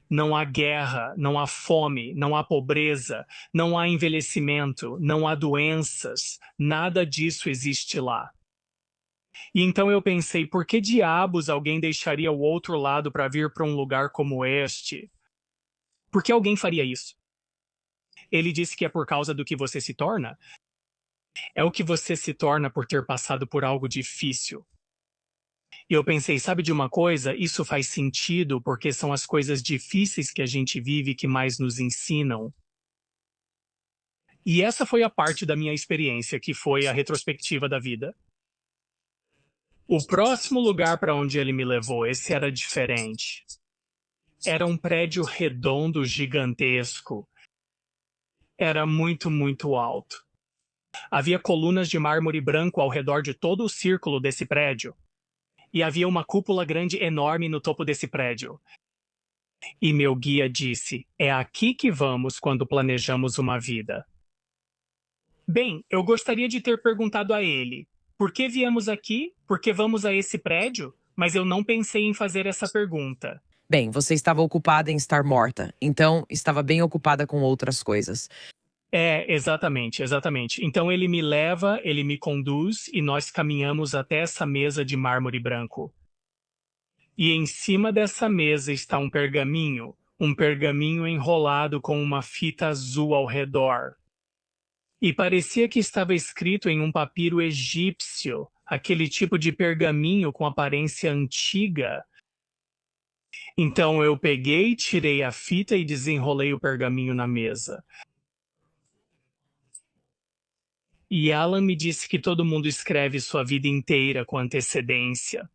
S1: Não há guerra, não há fome, não há pobreza, não há envelhecimento, não há doenças, nada disso existe lá. E então eu pensei, por que diabos alguém deixaria o outro lado para vir para um lugar como este? Por que alguém faria isso? Ele disse que é por causa do que você se torna. É o que você se torna por ter passado por algo difícil. E eu pensei, sabe de uma coisa? Isso faz sentido porque são as coisas difíceis que a gente vive que mais nos ensinam. E essa foi a parte da minha experiência, que foi a retrospectiva da vida. O próximo lugar para onde ele me levou, esse era diferente. Era um prédio redondo, gigantesco. Era muito, muito alto. Havia colunas de mármore branco ao redor de todo o círculo desse prédio. E havia uma cúpula grande enorme no topo desse prédio. E meu guia disse: "É aqui que vamos quando planejamos uma vida." Bem, eu gostaria de ter perguntado a ele: por que viemos aqui? Por que vamos a esse prédio? Mas eu não pensei em fazer essa pergunta.
S2: Bem, você estava ocupada em estar morta, então estava bem ocupada com outras coisas.
S1: Exatamente. Então ele me leva, ele me conduz e nós caminhamos até essa mesa de mármore branco. E em cima dessa mesa está um pergaminho enrolado com uma fita azul ao redor. E parecia que estava escrito em um papiro egípcio, aquele tipo de pergaminho com aparência antiga. Então eu peguei, tirei a fita e desenrolei o pergaminho na mesa. E Alan me disse que todo mundo escreve sua vida inteira com antecedência.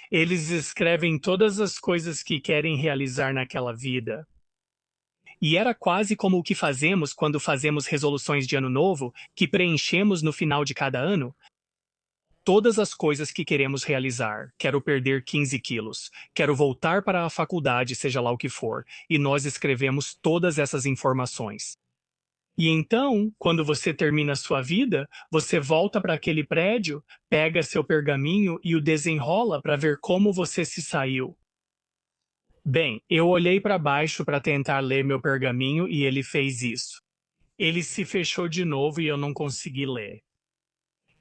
S1: Eles escrevem todas as coisas que querem realizar naquela vida. E era quase como o que fazemos quando fazemos resoluções de ano novo, que preenchemos no final de cada ano. todas as coisas que queremos realizar. Quero perder 15 quilos. Quero voltar para a faculdade, seja lá o que for. E nós escrevemos todas essas informações. E então, quando você termina a sua vida, você volta para aquele prédio, pega seu pergaminho e o desenrola para ver como você se saiu. Bem, eu olhei para baixo para tentar ler meu pergaminho e ele fez isso. Ele se fechou de novo e eu não consegui ler.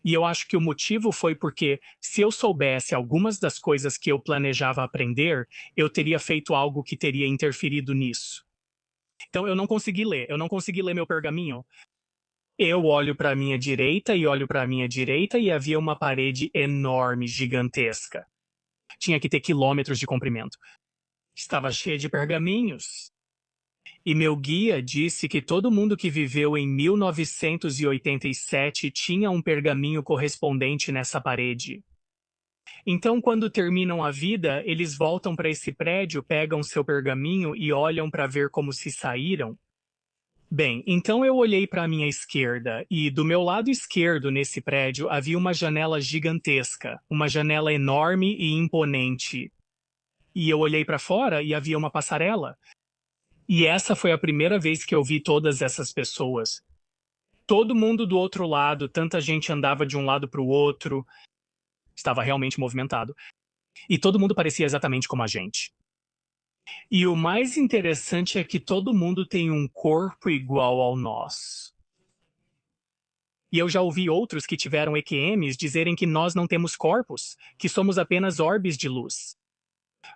S1: E eu acho que o motivo foi porque, se eu soubesse algumas das coisas que eu planejava aprender, eu teria feito algo que teria interferido nisso. Então eu não consegui ler meu pergaminho. Eu olho para a minha direita e olho para a minha direita e havia uma parede enorme, gigantesca. Tinha que ter quilômetros de comprimento. Estava cheia de pergaminhos. E meu guia disse que todo mundo que viveu em 1987 tinha um pergaminho correspondente nessa parede. Então, quando terminam a vida, eles voltam para esse prédio, pegam seu pergaminho e olham para ver como se saíram. Bem, então eu olhei para a minha esquerda e do meu lado esquerdo nesse prédio havia uma janela gigantesca, uma janela enorme e imponente. E eu olhei para fora e havia uma passarela. E essa foi a primeira vez que eu vi todas essas pessoas. Todo mundo do outro lado, tanta gente andava de um lado para o outro. Estava realmente movimentado. E todo mundo parecia exatamente como a gente. E o mais interessante é que todo mundo tem um corpo igual ao nosso. E eu já ouvi outros que tiveram EQMs dizerem que nós não temos corpos, que somos apenas orbes de luz.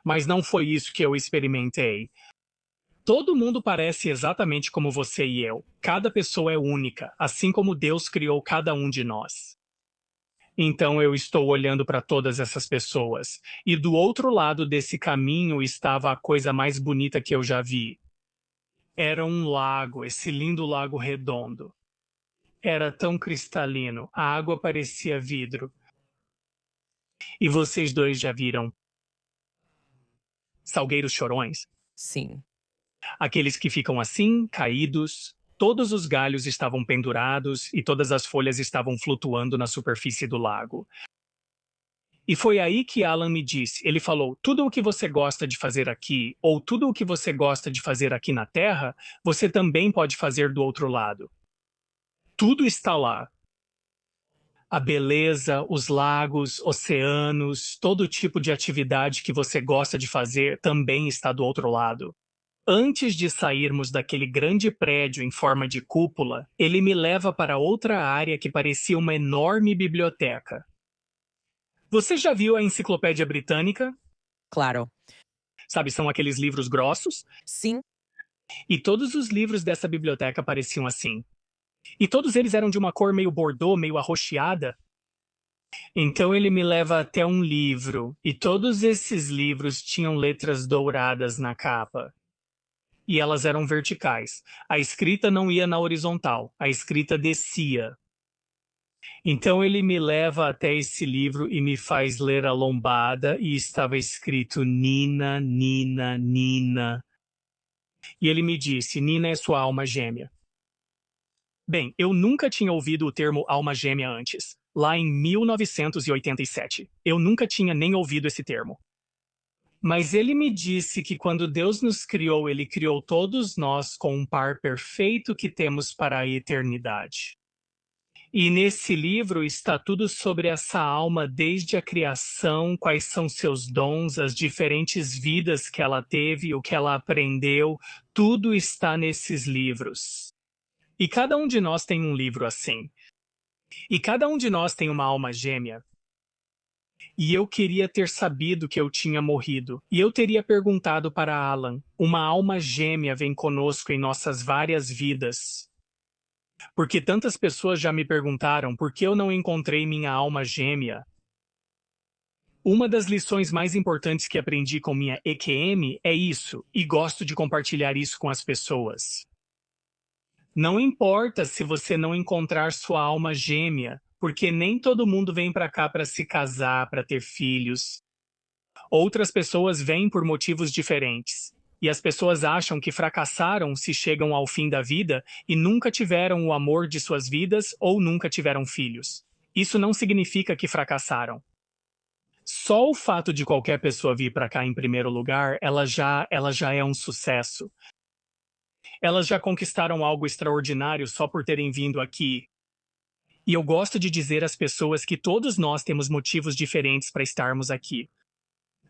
S1: Mas não foi isso que eu experimentei. Todo mundo parece exatamente como você e eu. Cada pessoa é única, assim como Deus criou cada um de nós. Então eu estou olhando para todas essas pessoas. E do outro lado desse caminho estava a coisa mais bonita que eu já vi. Era um lago, esse lindo lago redondo. Era tão cristalino, a água parecia vidro. E vocês dois já viram salgueiros chorões?
S2: Sim.
S1: Aqueles que ficam assim, caídos. Todos os galhos estavam pendurados e todas as folhas estavam flutuando na superfície do lago. E foi aí que Alan me disse, ele falou, tudo o que você gosta de fazer aqui, ou tudo o que você gosta de fazer aqui na Terra, você também pode fazer do outro lado. Tudo está lá. A beleza, os lagos, oceanos, todo tipo de atividade que você gosta de fazer também está do outro lado. Antes de sairmos daquele grande prédio em forma de cúpula, ele me leva para outra área que parecia uma enorme biblioteca. Você já viu a Enciclopédia Britânica?
S2: Claro.
S1: Sabe, são aqueles livros grossos?
S2: Sim.
S1: E todos os livros dessa biblioteca pareciam assim. E todos eles eram de uma cor meio bordô, meio arroxeada. Então ele me leva até um livro, e todos esses livros tinham letras douradas na capa. E elas eram verticais. A escrita não ia na horizontal, a escrita descia. Então ele me leva até esse livro e me faz ler a lombada e estava escrito Nina, Nina, Nina. E ele me disse, Nina é sua alma gêmea. Bem, eu nunca tinha ouvido o termo alma gêmea antes, lá em 1987. Eu nunca tinha nem ouvido esse termo. Mas ele me disse que quando Deus nos criou, ele criou todos nós com um par perfeito que temos para a eternidade. E nesse livro está tudo sobre essa alma desde a criação, quais são seus dons, as diferentes vidas que ela teve, o que ela aprendeu, tudo está nesses livros. E cada um de nós tem um livro assim. E cada um de nós tem uma alma gêmea. E eu queria ter sabido que eu tinha morrido. E eu teria perguntado para Alan, uma alma gêmea vem conosco em nossas várias vidas. Porque tantas pessoas já me perguntaram por que eu não encontrei minha alma gêmea. Uma das lições mais importantes que aprendi com minha EQM é isso, e gosto de compartilhar isso com as pessoas. Não importa se você não encontrar sua alma gêmea, porque nem todo mundo vem para cá para se casar, para ter filhos. Outras pessoas vêm por motivos diferentes. E as pessoas acham que fracassaram se chegam ao fim da vida e nunca tiveram o amor de suas vidas ou nunca tiveram filhos. Isso não significa que fracassaram. Só o fato de qualquer pessoa vir para cá em primeiro lugar, ela já é um sucesso. Elas já conquistaram algo extraordinário só por terem vindo aqui. E eu gosto de dizer às pessoas que todos nós temos motivos diferentes para estarmos aqui.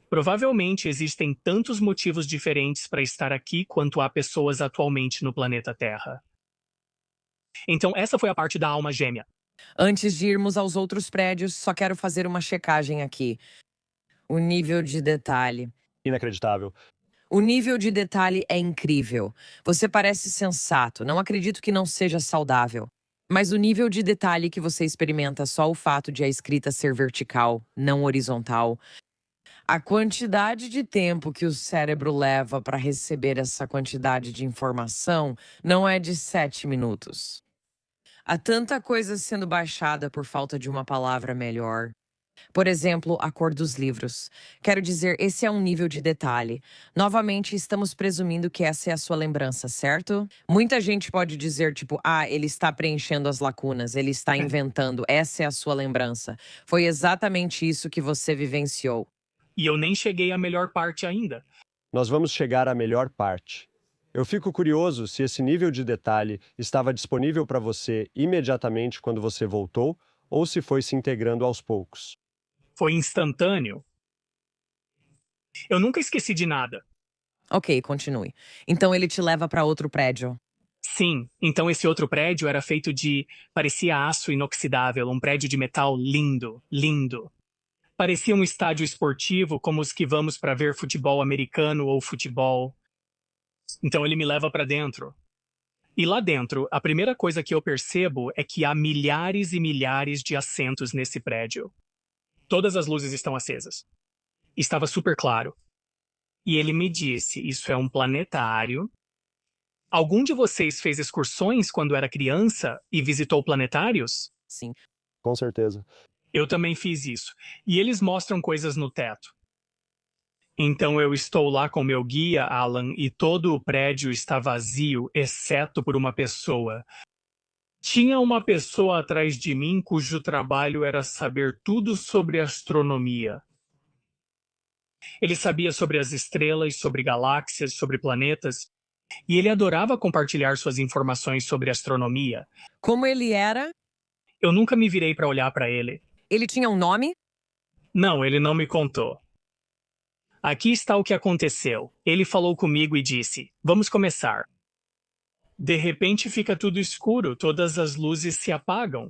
S1: Provavelmente existem tantos motivos diferentes para estar aqui quanto há pessoas atualmente no planeta Terra. Então, essa foi a parte da alma gêmea.
S2: Antes de irmos aos outros prédios, só quero fazer uma checagem aqui. O nível de detalhe.
S3: Inacreditável.
S2: O nível de detalhe é incrível. Você parece sensato, não acredito que não seja saudável. Mas o nível de detalhe que você experimenta, só o fato de a escrita ser vertical, não horizontal. A quantidade de tempo que o cérebro leva para receber essa quantidade de informação não é de 7 minutos. Há tanta coisa sendo baixada por falta de uma palavra melhor. Por exemplo, a cor dos livros. Quero dizer, esse é um nível de detalhe. Novamente, estamos presumindo que essa é a sua lembrança, certo? Muita gente pode dizer, tipo, ele está preenchendo as lacunas, ele está inventando, essa é a sua lembrança. Foi exatamente isso que você vivenciou.
S1: E eu nem cheguei à melhor parte ainda.
S3: Nós vamos chegar à melhor parte. Eu fico curioso se esse nível de detalhe estava disponível para você imediatamente quando você voltou ou se foi se integrando aos poucos.
S1: Foi instantâneo. Eu nunca esqueci de nada.
S2: Ok, continue. Então ele te leva para outro prédio.
S1: Sim, então esse outro prédio era feito de... parecia aço inoxidável, um prédio de metal lindo, lindo. Parecia um estádio esportivo como os que vamos para ver futebol americano ou futebol. Então ele me leva para dentro. E lá dentro, a primeira coisa que eu percebo é que há milhares e milhares de assentos nesse prédio. Todas as luzes estão acesas. Estava super claro. E ele me disse, isso é um planetário. Algum de vocês fez excursões quando era criança e visitou planetários?
S2: Sim.
S3: Com certeza.
S1: Eu também fiz isso. E eles mostram coisas no teto. Então eu estou lá com meu guia, Alan, e todo o prédio está vazio, exceto por uma pessoa. Tinha uma pessoa atrás de mim cujo trabalho era saber tudo sobre astronomia. Ele sabia sobre as estrelas, sobre galáxias, sobre planetas, e ele adorava compartilhar suas informações sobre astronomia.
S2: Como ele era?
S1: Eu nunca me virei para olhar para ele.
S2: Ele tinha um nome?
S1: Não, ele não me contou. Aqui está o que aconteceu. Ele falou comigo e disse: "Vamos começar." De repente fica tudo escuro, todas as luzes se apagam.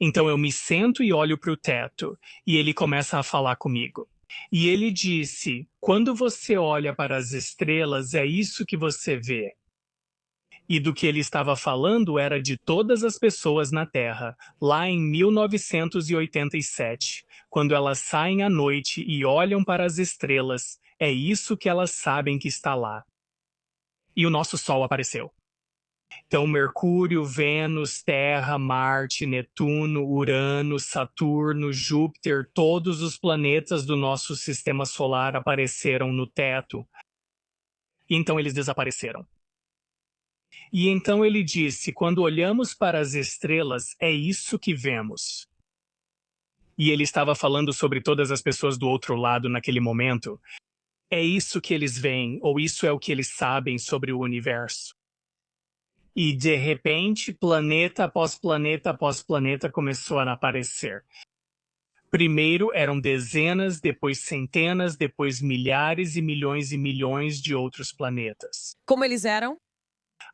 S1: Então eu me sento e olho para o teto, e ele começa a falar comigo. E ele disse: "Quando você olha para as estrelas, é isso que você vê." E do que ele estava falando era de todas as pessoas na Terra, lá em 1987, quando elas saem à noite e olham para as estrelas, é isso que elas sabem que está lá. E o nosso Sol apareceu. Então, Mercúrio, Vênus, Terra, Marte, Netuno, Urano, Saturno, Júpiter, todos os planetas do nosso sistema solar apareceram no teto. E então eles desapareceram. E então ele disse: "Quando olhamos para as estrelas, é isso que vemos." E ele estava falando sobre todas as pessoas do outro lado naquele momento. É isso que eles veem, ou isso é o que eles sabem sobre o universo. E, de repente, planeta após planeta começou a aparecer. Primeiro eram dezenas, depois centenas, depois milhares e milhões de outros planetas.
S2: Como eles eram?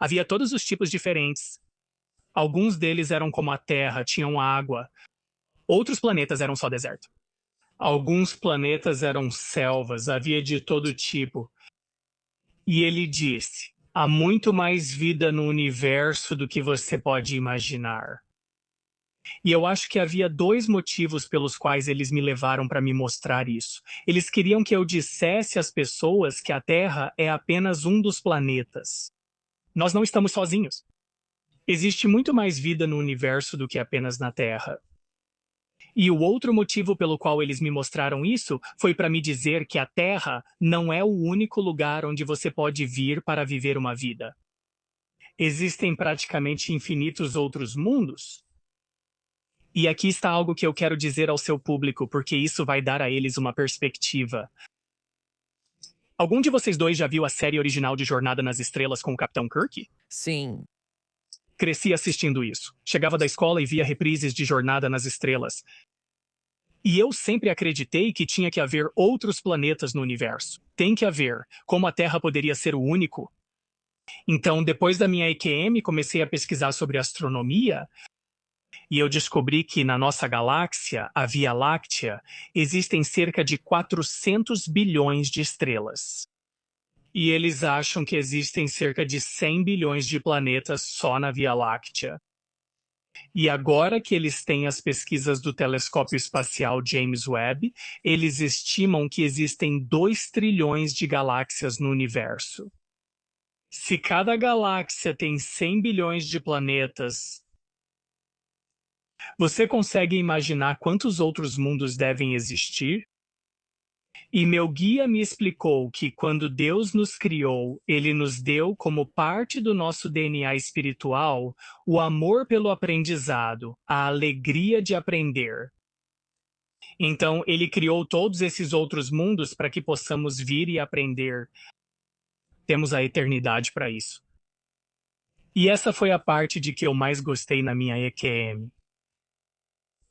S1: Havia todos os tipos diferentes. Alguns deles eram como a Terra, tinham água. Outros planetas eram só deserto. Alguns planetas eram selvas, havia de todo tipo. E ele disse: "Há muito mais vida no universo do que você pode imaginar." E eu acho que havia 2 motivos pelos quais eles me levaram para me mostrar isso. Eles queriam que eu dissesse às pessoas que a Terra é apenas um dos planetas. Nós não estamos sozinhos. Existe muito mais vida no universo do que apenas na Terra. E o outro motivo pelo qual eles me mostraram isso foi para me dizer que a Terra não é o único lugar onde você pode vir para viver uma vida. Existem praticamente infinitos outros mundos. E aqui está algo que eu quero dizer ao seu público, porque isso vai dar a eles uma perspectiva. Algum de vocês dois já viu a série original de Jornada nas Estrelas com o Capitão Kirk?
S2: Sim.
S1: Cresci assistindo isso. Chegava da escola e via reprises de Jornada nas Estrelas. E eu sempre acreditei que tinha que haver outros planetas no universo. Tem que haver. Como a Terra poderia ser o único? Então, depois da minha EQM, comecei a pesquisar sobre astronomia e eu descobri que na nossa galáxia, a Via Láctea, existem cerca de 400 bilhões de estrelas. E eles acham que existem cerca de 100 bilhões de planetas só na Via Láctea. E agora que eles têm as pesquisas do telescópio espacial James Webb, eles estimam que existem 2 trilhões de galáxias no universo. Se cada galáxia tem 100 bilhões de planetas, você consegue imaginar quantos outros mundos devem existir? E meu guia me explicou que quando Deus nos criou, Ele nos deu como parte do nosso DNA espiritual o amor pelo aprendizado, a alegria de aprender. Então, Ele criou todos esses outros mundos para que possamos vir e aprender. Temos a eternidade para isso. E essa foi a parte de que eu mais gostei na minha EQM.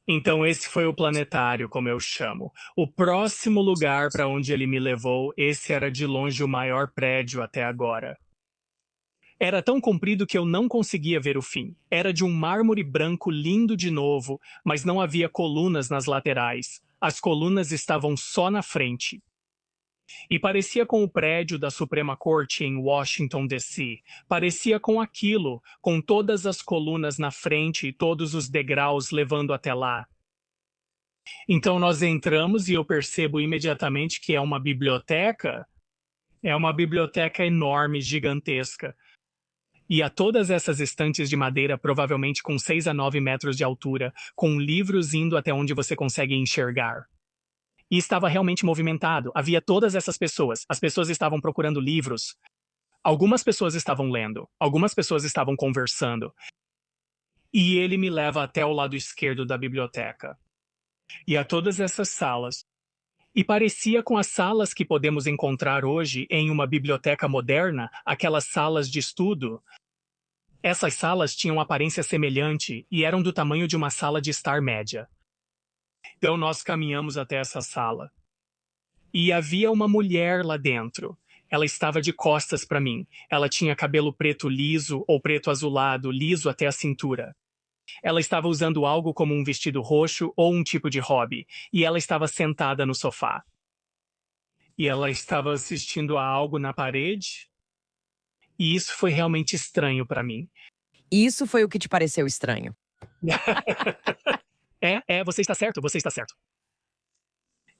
S1: Então esse foi o planetário, como eu chamo. O próximo lugar para onde ele me levou, esse era de longe o maior prédio até agora. Era tão comprido que eu não conseguia ver o fim. Era de um mármore branco lindo de novo, mas não havia colunas nas laterais. As colunas estavam só na frente. E parecia com o prédio da Suprema Corte em Washington, D.C. Parecia com aquilo, com todas as colunas na frente e todos os degraus levando até lá. Então nós entramos e eu percebo imediatamente que é uma biblioteca. É uma biblioteca enorme, gigantesca. E há todas essas estantes de madeira, provavelmente com 6 a 9 metros de altura, com livros indo até onde você consegue enxergar. E estava realmente movimentado. Havia todas essas pessoas. As pessoas estavam procurando livros. Algumas pessoas estavam lendo. Algumas pessoas estavam conversando. E ele me leva até o lado esquerdo da biblioteca. E a todas essas salas. E parecia com as salas que podemos encontrar hoje em uma biblioteca moderna, aquelas salas de estudo. Essas salas tinham aparência semelhante e eram do tamanho de uma sala de estar média. Então nós caminhamos até essa sala. E havia uma mulher lá dentro. Ela estava de costas para mim. Ela tinha cabelo preto liso ou preto azulado, liso até a cintura. Ela estava usando algo como um vestido roxo ou um tipo de hobby. E ela estava sentada no sofá. E ela estava assistindo a algo na parede. E isso foi realmente estranho para mim.
S2: Isso foi o que te pareceu estranho.
S1: Você está certo, você está certo.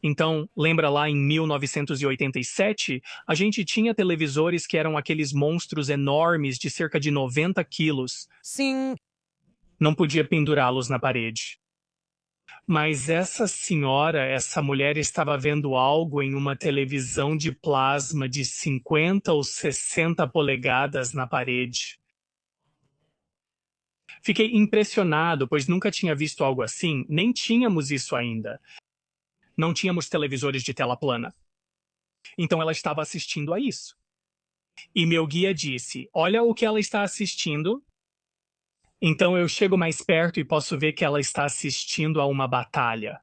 S1: Então, lembra lá em 1987, a gente tinha televisores que eram aqueles monstros enormes de cerca de 90 quilos.
S2: Sim.
S1: Não podia pendurá-los na parede. Mas essa senhora, essa mulher estava vendo algo em uma televisão de plasma de 50 ou 60 polegadas na parede. Fiquei impressionado, pois nunca tinha visto algo assim, nem tínhamos isso ainda. Não tínhamos televisores de tela plana. Então ela estava assistindo a isso. E meu guia disse, olha o que ela está assistindo. Então eu chego mais perto e posso ver que ela está assistindo a uma batalha.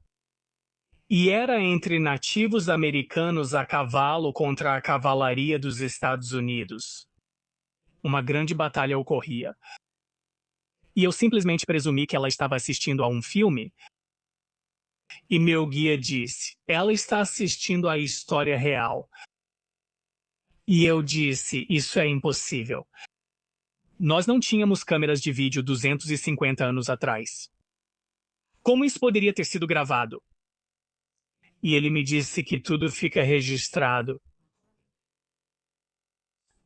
S1: E era entre nativos americanos a cavalo contra a cavalaria dos Estados Unidos. Uma grande batalha ocorria. E eu simplesmente presumi que ela estava assistindo a um filme. E meu guia disse, ela está assistindo a história real. E eu disse, isso é impossível. Nós não tínhamos câmeras de vídeo 250 anos atrás. Como isso poderia ter sido gravado? E ele me disse que tudo fica registrado.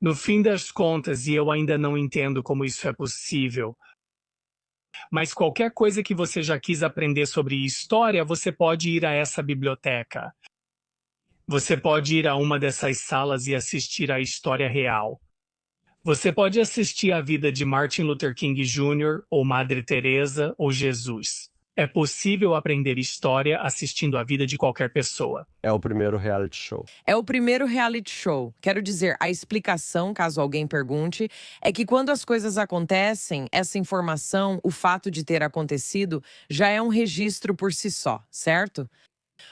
S1: No fim das contas, e eu ainda não entendo como isso é possível, mas qualquer coisa que você já quis aprender sobre história, você pode ir a essa biblioteca. Você pode ir a uma dessas salas e assistir à história real. Você pode assistir à vida de Martin Luther King Jr., ou Madre Teresa, ou Jesus. É possível aprender história assistindo a vida de qualquer pessoa.
S3: É o primeiro reality show.
S2: É o primeiro reality show. Quero dizer, a explicação, caso alguém pergunte, é que quando as coisas acontecem, essa informação, o fato de ter acontecido, já é um registro por si só, certo?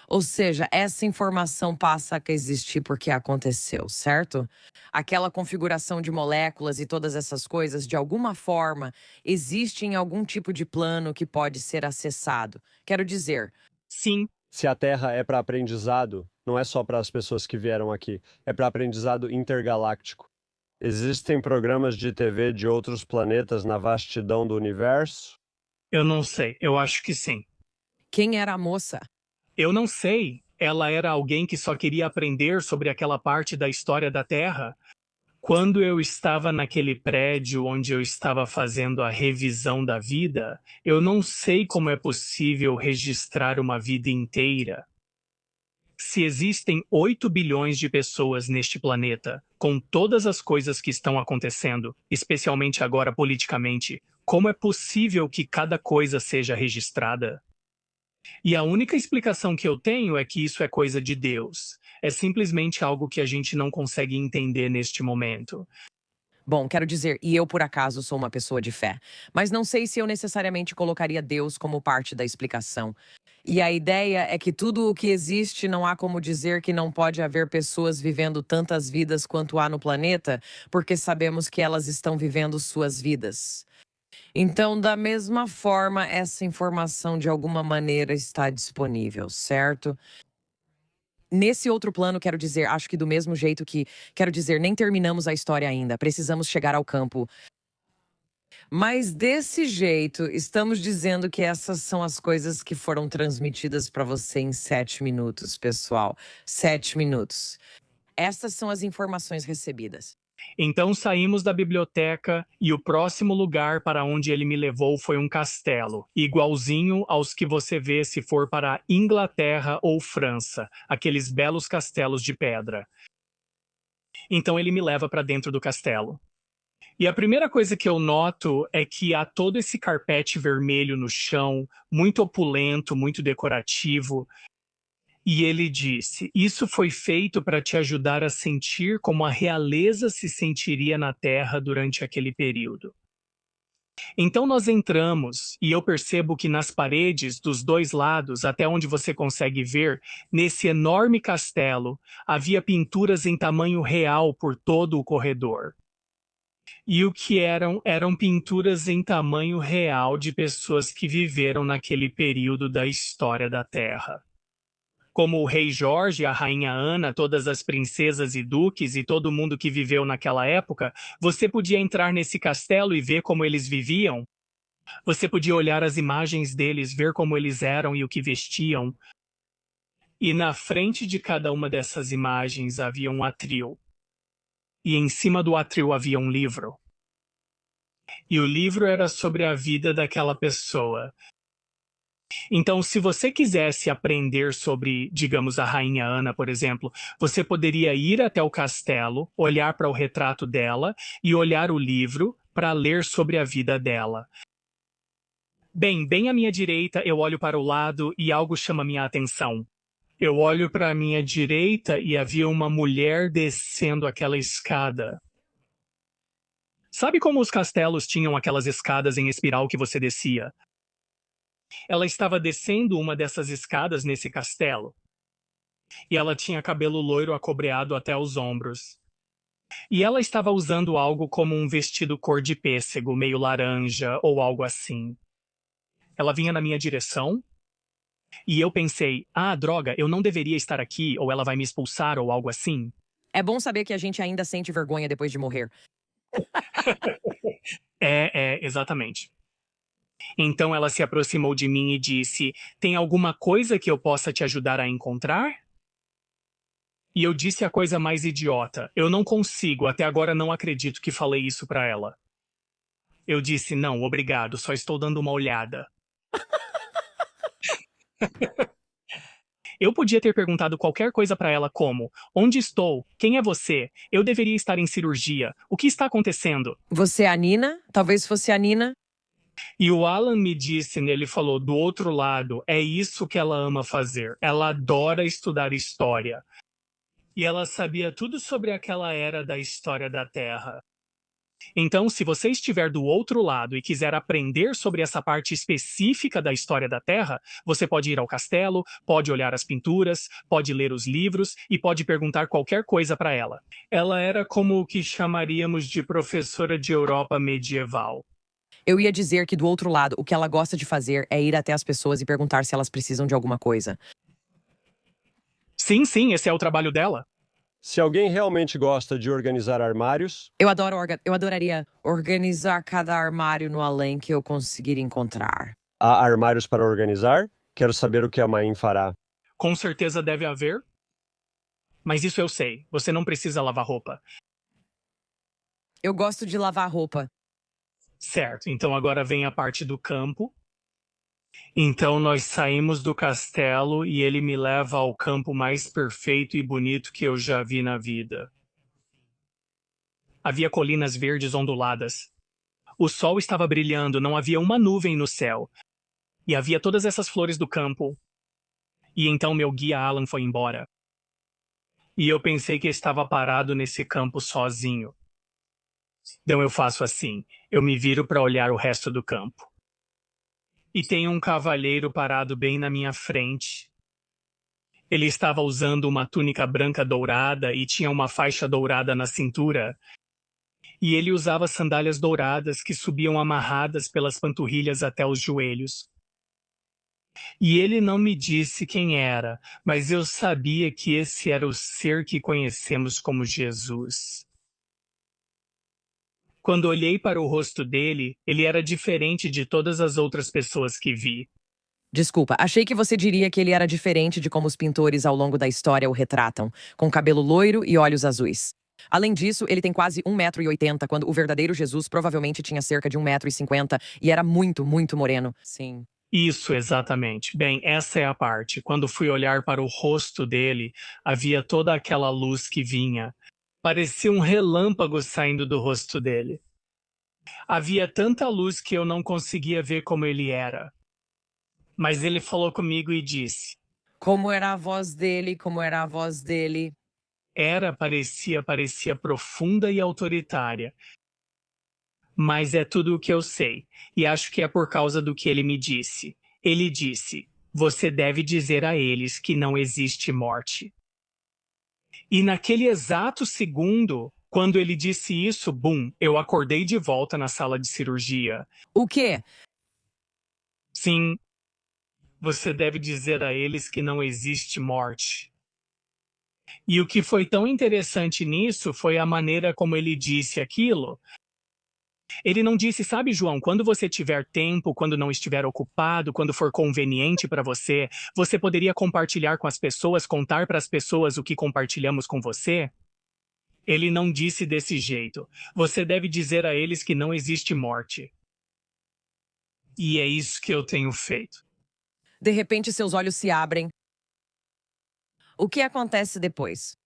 S2: Ou seja, essa informação passa a existir porque aconteceu, certo? Aquela configuração de moléculas e todas essas coisas, de alguma forma, existe em algum tipo de plano que pode ser acessado. Quero dizer,
S1: Sim,
S3: Se a Terra é para aprendizado, não é só para as pessoas que vieram aqui, é para aprendizado intergaláctico. Existem programas de TV de outros planetas na vastidão do universo?
S1: eu não sei. Eu acho que sim.
S2: quem era a moça?
S1: Eu não sei. Ela era alguém que só queria aprender sobre aquela parte da história da Terra. Quando eu estava naquele prédio onde eu estava fazendo a revisão da vida, eu não sei como é possível registrar uma vida inteira. Se existem 8 bilhões de pessoas neste planeta, com todas as coisas que estão acontecendo, especialmente agora politicamente, como é possível que cada coisa seja registrada? E a única explicação que eu tenho é que isso é coisa de Deus. É simplesmente algo que a gente não consegue entender neste momento.
S2: Bom, quero dizer, e eu por acaso sou uma pessoa de fé, mas não sei se eu necessariamente colocaria Deus como parte da explicação. E a ideia é que tudo o que existe não há como dizer que não pode haver pessoas vivendo tantas vidas quanto há no planeta, porque sabemos que elas estão vivendo suas vidas. Então, da mesma forma, essa informação de alguma maneira está disponível, certo? Nesse outro plano, quero dizer, acho que do mesmo jeito que, quero dizer, nem terminamos a história ainda, precisamos chegar ao campo. Mas desse jeito, estamos dizendo que essas são as coisas que foram transmitidas para você em 7 minutos, pessoal. 7 minutos. Essas são as informações recebidas.
S1: Então saímos da biblioteca e o próximo lugar para onde ele me levou foi um castelo, igualzinho aos que você vê se for para a Inglaterra ou França, aqueles belos castelos de pedra. Então ele me leva para dentro do castelo. E a primeira coisa que eu noto é que há todo esse carpete vermelho no chão, muito opulento, muito decorativo. E ele disse: Isso foi feito para te ajudar a sentir como a realeza se sentiria na Terra durante aquele período. Então nós entramos e eu percebo que nas paredes dos dois lados, até onde você consegue ver, nesse enorme castelo, havia pinturas em tamanho real por todo o corredor. E o que eram pinturas em tamanho real de pessoas que viveram naquele período da história da Terra. Como o rei Jorge, a rainha Ana, todas as princesas e duques e todo mundo que viveu naquela época, você podia entrar nesse castelo e ver como eles viviam. Você podia olhar as imagens deles, ver como eles eram e o que vestiam. E na frente de cada uma dessas imagens havia um atril. E em cima do atril havia um livro. E o livro era sobre a vida daquela pessoa. Então, se você quisesse aprender sobre, digamos, a Rainha Ana, por exemplo, você poderia ir até o castelo, olhar para o retrato dela e olhar o livro para ler sobre a vida dela. Bem à minha direita, eu olho para o lado e algo chama minha atenção. Eu olho para a minha direita e havia uma mulher descendo aquela escada. Sabe como os castelos tinham aquelas escadas em espiral que você descia? Ela estava descendo uma dessas escadas nesse castelo. E ela tinha cabelo loiro acobreado até os ombros. E ela estava usando algo como um vestido cor de pêssego, meio laranja ou algo assim. Ela vinha na minha direção. E eu pensei, droga, eu não deveria estar aqui, ou ela vai me expulsar, ou algo assim.
S2: É bom saber que a gente ainda sente vergonha depois de morrer.
S1: Exatamente. Então ela se aproximou de mim e disse: Tem alguma coisa que eu possa te ajudar a encontrar? E eu disse a coisa mais idiota. Eu não consigo, até agora não acredito que falei isso pra ela. Eu disse: Não, obrigado, só estou dando uma olhada. Eu podia ter perguntado qualquer coisa pra ela como: Onde estou? Quem é você? Eu deveria estar em cirurgia. O que está acontecendo?
S2: Você é a Nina? Talvez fosse a Nina?
S1: E o Alan me disse, ele falou, do outro lado, é isso que ela ama fazer. Ela adora estudar história. E ela sabia tudo sobre aquela era da história da Terra. Então, se você estiver do outro lado e quiser aprender sobre essa parte específica da história da Terra, você pode ir ao castelo, pode olhar as pinturas, pode ler os livros e pode perguntar qualquer coisa para ela. Ela era como o que chamaríamos de professora de Europa medieval.
S2: Eu ia dizer que do outro lado, o que ela gosta de fazer é ir até as pessoas e perguntar se elas precisam de alguma coisa.
S1: Sim, sim, esse é o trabalho dela.
S3: Se alguém realmente gosta de organizar armários,
S2: Eu adoraria organizar cada armário no além que eu conseguir encontrar.
S3: há armários para organizar? Quero saber o que a Main fará.
S1: Com certeza deve haver. Mas isso eu sei, você não precisa lavar roupa.
S2: Eu gosto de lavar roupa.
S1: Certo, então agora vem a parte do campo. Então nós saímos do castelo e ele me leva ao campo mais perfeito e bonito que eu já vi na vida. Havia colinas verdes onduladas. O sol estava brilhando, não havia uma nuvem no céu. E havia todas essas flores do campo. E então meu guia Alan foi embora. E eu pensei que estava parado nesse campo sozinho. Então eu faço assim, eu me viro para olhar o resto do campo. E tem um cavalheiro parado bem na minha frente. Ele estava usando uma túnica branca dourada e tinha uma faixa dourada na cintura. E ele usava sandálias douradas que subiam amarradas pelas panturrilhas até os joelhos. E ele não me disse quem era, mas eu sabia que esse era o ser que conhecemos como Jesus. Quando olhei para o rosto dele, ele era diferente de todas as outras pessoas que vi.
S2: Desculpa, achei que você diria que ele era diferente de como os pintores ao longo da história o retratam, com cabelo loiro e olhos azuis. Além disso, ele tem quase 1,80 m, quando o verdadeiro Jesus provavelmente tinha cerca de 1,50 m e era muito, muito moreno. Sim.
S1: Isso, exatamente. Bem, essa é a parte. Quando fui olhar para o rosto dele, havia toda aquela luz que vinha. Parecia um relâmpago saindo do rosto dele. Havia tanta luz que eu não conseguia ver como ele era. Mas ele falou comigo e disse:
S2: Como era a voz dele, como era a voz dele.
S1: parecia profunda e autoritária. Mas é tudo o que eu sei, e acho que é por causa do que ele me disse. Ele disse: você deve dizer a eles que não existe morte. E naquele exato segundo, quando ele disse isso, bum, eu acordei de volta na sala de cirurgia.
S2: O quê?
S1: Sim, você deve dizer a eles que não existe morte. E o que foi tão interessante nisso foi a maneira como ele disse aquilo. Ele não disse, sabe, João, quando você tiver tempo, quando não estiver ocupado, quando for conveniente para você, você poderia compartilhar com as pessoas, contar para as pessoas o que compartilhamos com você? Ele não disse desse jeito. Você deve dizer a eles que não existe morte. E é isso que eu tenho feito.
S2: De repente, seus olhos se abrem. O que acontece depois?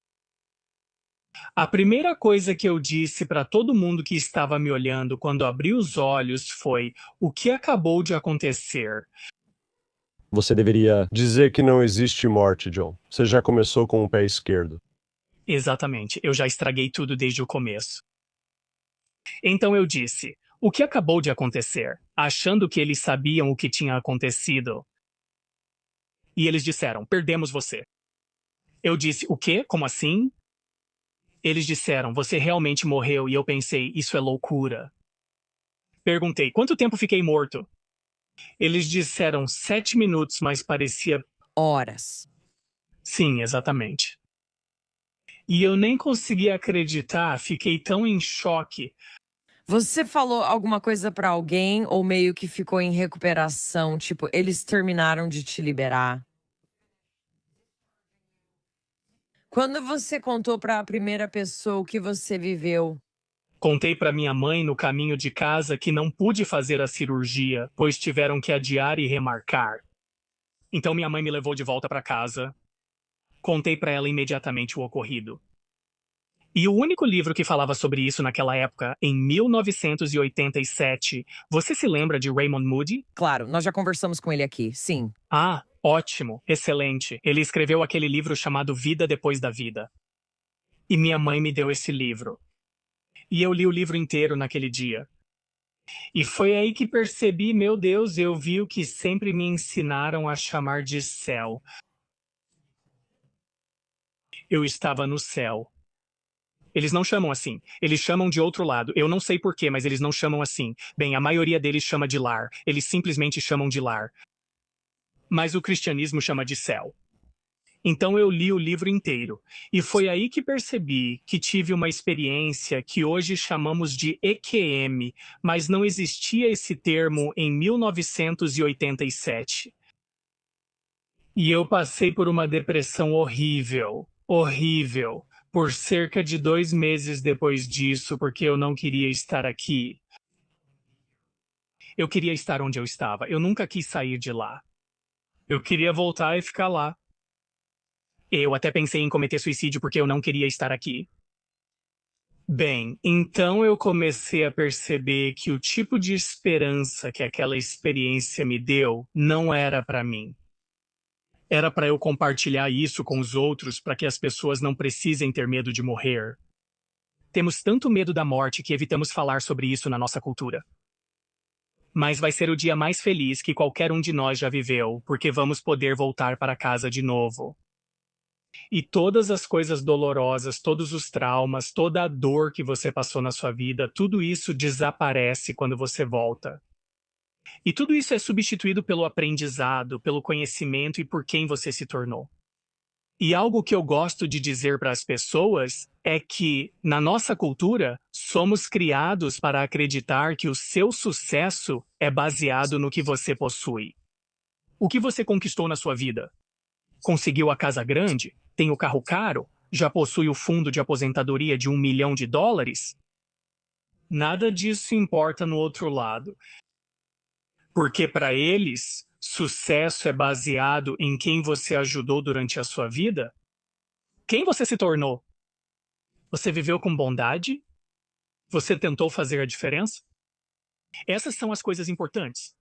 S1: A primeira coisa que eu disse para todo mundo que estava me olhando quando abri os olhos foi: o que acabou de acontecer?
S3: Você deveria dizer que não existe morte, John. Você já começou com o pé esquerdo.
S1: Exatamente, eu já estraguei tudo desde o começo. Então eu disse: o que acabou de acontecer? Achando que eles sabiam o que tinha acontecido. E eles disseram: perdemos você. Eu disse: o quê? Como assim? Eles disseram: você realmente morreu, e eu pensei: isso é loucura. Perguntei: quanto tempo fiquei morto? Eles disseram 7 minutos, mas parecia...
S2: Horas.
S1: Sim, exatamente. E eu nem conseguia acreditar, fiquei tão em choque.
S2: Você falou alguma coisa pra alguém ou meio que ficou em recuperação? Tipo, eles terminaram de te liberar? Quando você contou pra primeira pessoa o que você viveu?
S1: Contei para minha mãe no caminho de casa que não pude fazer a cirurgia, pois tiveram que adiar e remarcar. Então minha mãe me levou de volta para casa. Contei para ela imediatamente o ocorrido. E o único livro que falava sobre isso naquela época, em 1987, você se lembra de Raymond Moody?
S2: Claro, nós já conversamos com ele aqui, sim.
S1: Ah, ótimo, excelente. Ele escreveu aquele livro chamado Vida Depois da Vida. E minha mãe me deu esse livro. E eu li o livro inteiro naquele dia. E foi aí que percebi, meu Deus, eu vi o que sempre me ensinaram a chamar de céu. Eu estava no céu. Eles não chamam assim. Eles chamam de outro lado. Eu não sei porquê, mas eles não chamam assim. Bem, a maioria deles chama de lar. Eles simplesmente chamam de lar. Mas o cristianismo chama de céu. Então eu li o livro inteiro. E foi aí que percebi que tive uma experiência que hoje chamamos de EQM, mas não existia esse termo em 1987. E eu passei por uma depressão horrível, horrível, por cerca de 2 meses depois disso, porque eu não queria estar aqui. Eu queria estar onde eu estava. Eu nunca quis sair de lá. Eu queria voltar e ficar lá. Eu até pensei em cometer suicídio porque eu não queria estar aqui. Bem, então eu comecei a perceber que o tipo de esperança que aquela experiência me deu não era para mim. Era para eu compartilhar isso com os outros para que as pessoas não precisem ter medo de morrer. Temos tanto medo da morte que evitamos falar sobre isso na nossa cultura. Mas vai ser o dia mais feliz que qualquer um de nós já viveu, porque vamos poder voltar para casa de novo. E todas as coisas dolorosas, todos os traumas, toda a dor que você passou na sua vida, tudo isso desaparece quando você volta. E tudo isso é substituído pelo aprendizado, pelo conhecimento e por quem você se tornou. E algo que eu gosto de dizer para as pessoas é que, na nossa cultura, somos criados para acreditar que o seu sucesso é baseado no que você possui. O que você conquistou na sua vida? Conseguiu a casa grande? Tem o carro caro? Já possui o fundo de aposentadoria de $1 milhão? Nada disso importa no outro lado. Porque para eles, sucesso é baseado em quem você ajudou durante a sua vida? Quem você se tornou? Você viveu com bondade? Você tentou fazer a diferença? Essas são as coisas importantes.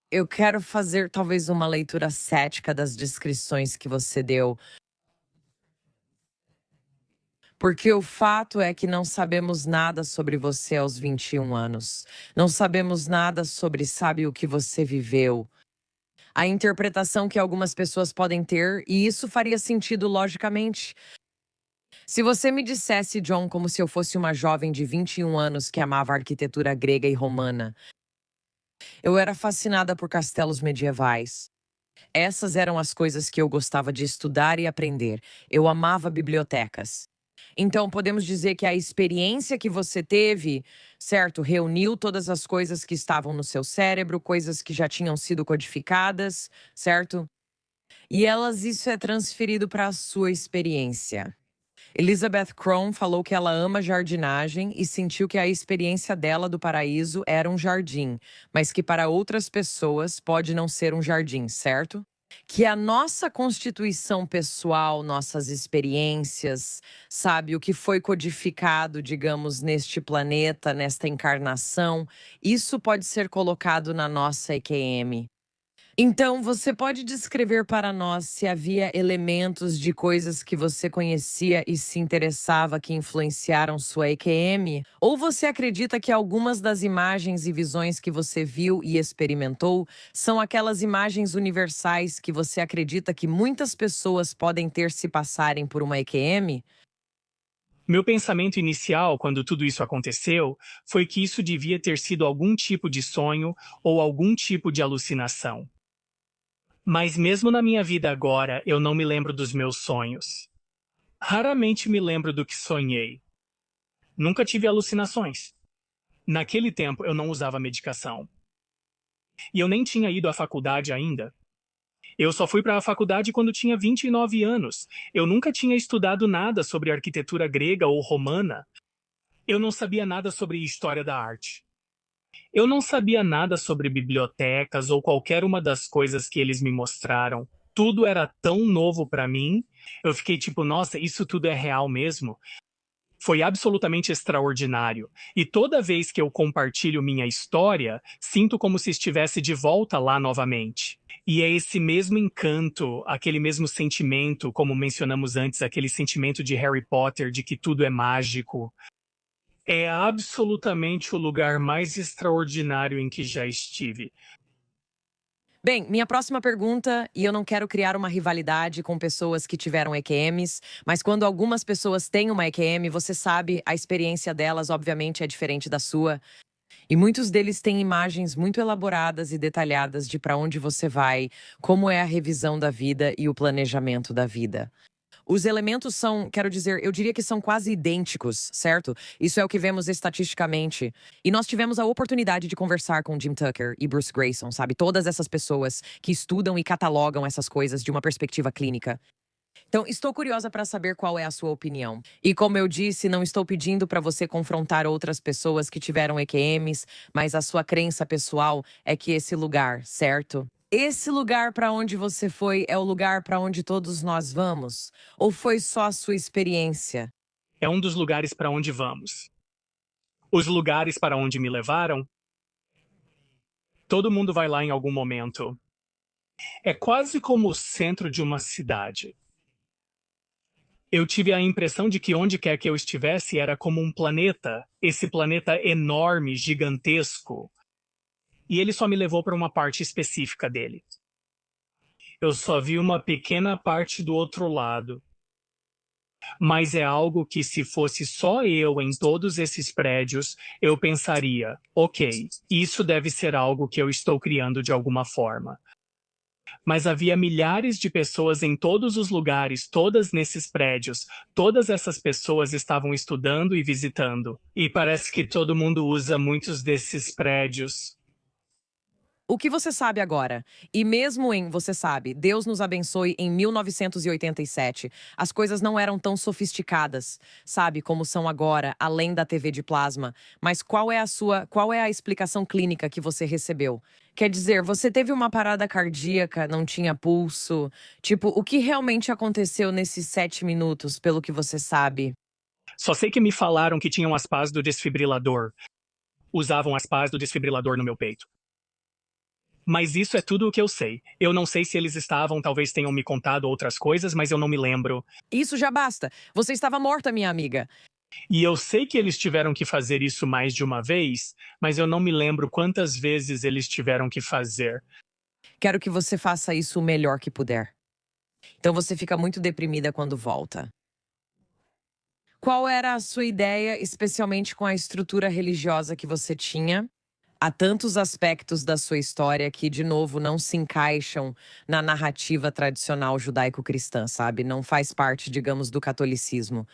S2: Eu quero fazer talvez uma leitura cética das descrições que você deu. Porque o fato é que não sabemos nada sobre você aos 21 anos. Não sabemos nada sobre, sabe, o que você viveu. A interpretação que algumas pessoas podem ter, e isso faria sentido logicamente. Se você me dissesse, John, como se eu fosse uma jovem de 21 anos que amava a arquitetura grega e romana. Eu era fascinada por castelos medievais. Essas eram as coisas que eu gostava de estudar e aprender. Eu amava bibliotecas. Então, podemos dizer que a experiência que você teve, certo, reuniu todas as coisas que estavam no seu cérebro, coisas que já tinham sido codificadas, certo? E isso é transferido para a sua experiência. Elizabeth Crone falou que ela ama jardinagem e sentiu que a experiência dela do paraíso era um jardim, mas que para outras pessoas pode não ser um jardim, certo? Que a nossa constituição pessoal, nossas experiências, sabe, o que foi codificado, digamos, neste planeta, nesta encarnação, isso pode ser colocado na nossa EQM. Então, você pode descrever para nós se havia elementos de coisas que você conhecia e se interessava que influenciaram sua EQM? Ou você acredita que algumas das imagens e visões que você viu e experimentou são aquelas imagens universais que você acredita que muitas pessoas podem ter se passarem por uma EQM?
S1: Meu pensamento inicial, quando tudo isso aconteceu, foi que isso devia ter sido algum tipo de sonho ou algum tipo de alucinação. Mas mesmo na minha vida agora, eu não me lembro dos meus sonhos. Raramente me lembro do que sonhei. Nunca tive alucinações. Naquele tempo, eu não usava medicação. E eu nem tinha ido à faculdade ainda. Eu só fui para a faculdade quando tinha 29 anos. Eu nunca tinha estudado nada sobre arquitetura grega ou romana. Eu não sabia nada sobre história da arte. Eu não sabia nada sobre bibliotecas ou qualquer uma das coisas que eles me mostraram. Tudo era tão novo para mim. Eu fiquei tipo, nossa, isso tudo é real mesmo? Foi absolutamente extraordinário. E toda vez que eu compartilho minha história, sinto como se estivesse de volta lá novamente. E é esse mesmo encanto, aquele mesmo sentimento, como mencionamos antes, aquele sentimento de Harry Potter, de que tudo é mágico. É absolutamente o lugar mais extraordinário em que já estive.
S2: Bem, minha próxima pergunta, e eu não quero criar uma rivalidade com pessoas que tiveram EQMs, mas quando algumas pessoas têm uma EQM, você sabe, a experiência delas, obviamente, é diferente da sua. E muitos deles têm imagens muito elaboradas e detalhadas de para onde você vai, como é a revisão da vida e o planejamento da vida. Os elementos são, quero dizer, eu diria que são quase idênticos, certo? Isso é o que vemos estatisticamente. E nós tivemos a oportunidade de conversar com Jim Tucker e Bruce Grayson, sabe? Todas essas pessoas que estudam e catalogam essas coisas de uma perspectiva clínica. Então, estou curiosa para saber qual é a sua opinião. E como eu disse, não estou pedindo para você confrontar outras pessoas que tiveram EQMs, mas a sua crença pessoal é que esse lugar, certo? Esse lugar para onde você foi é o lugar para onde todos nós vamos? Ou foi só a sua experiência?
S1: É um dos lugares para onde vamos. Os lugares para onde me levaram, todo mundo vai lá em algum momento. É quase como o centro de uma cidade. Eu tive a impressão de que onde quer que eu estivesse era como um planeta, esse planeta enorme, gigantesco. E ele só me levou para uma parte específica dele. Eu só vi uma pequena parte do outro lado. Mas é algo que, se fosse só eu em todos esses prédios, eu pensaria, ok, isso deve ser algo que eu estou criando de alguma forma. Mas havia milhares de pessoas em todos os lugares, todas nesses prédios. Todas essas pessoas estavam estudando e visitando. E parece que todo mundo usa muitos desses prédios.
S2: O que você sabe agora? E mesmo em, você sabe, Deus nos abençoe em 1987, as coisas não eram tão sofisticadas, sabe, como são agora, além da TV de plasma. Mas qual é a explicação clínica que você recebeu? Quer dizer, você teve uma parada cardíaca, não tinha pulso? Tipo, o que realmente aconteceu nesses 7 minutos, pelo que você sabe?
S1: Só sei que me falaram que tinham as pás do desfibrilador. Usavam as pás do desfibrilador no meu peito. Mas isso é tudo o que eu sei. Eu não sei se eles estavam, talvez tenham me contado outras coisas, mas eu não me lembro.
S2: Isso já basta. Você estava morta, minha amiga.
S1: E eu sei que eles tiveram que fazer isso mais de uma vez, mas eu não me lembro quantas vezes eles tiveram que fazer.
S2: Quero que você faça isso o melhor que puder. Então você fica muito deprimida quando volta. Qual era a sua ideia, especialmente com a estrutura religiosa que você tinha? Há tantos aspectos da sua história que, de novo, não se encaixam na narrativa tradicional judaico-cristã, sabe? Não faz parte, digamos, do catolicismo.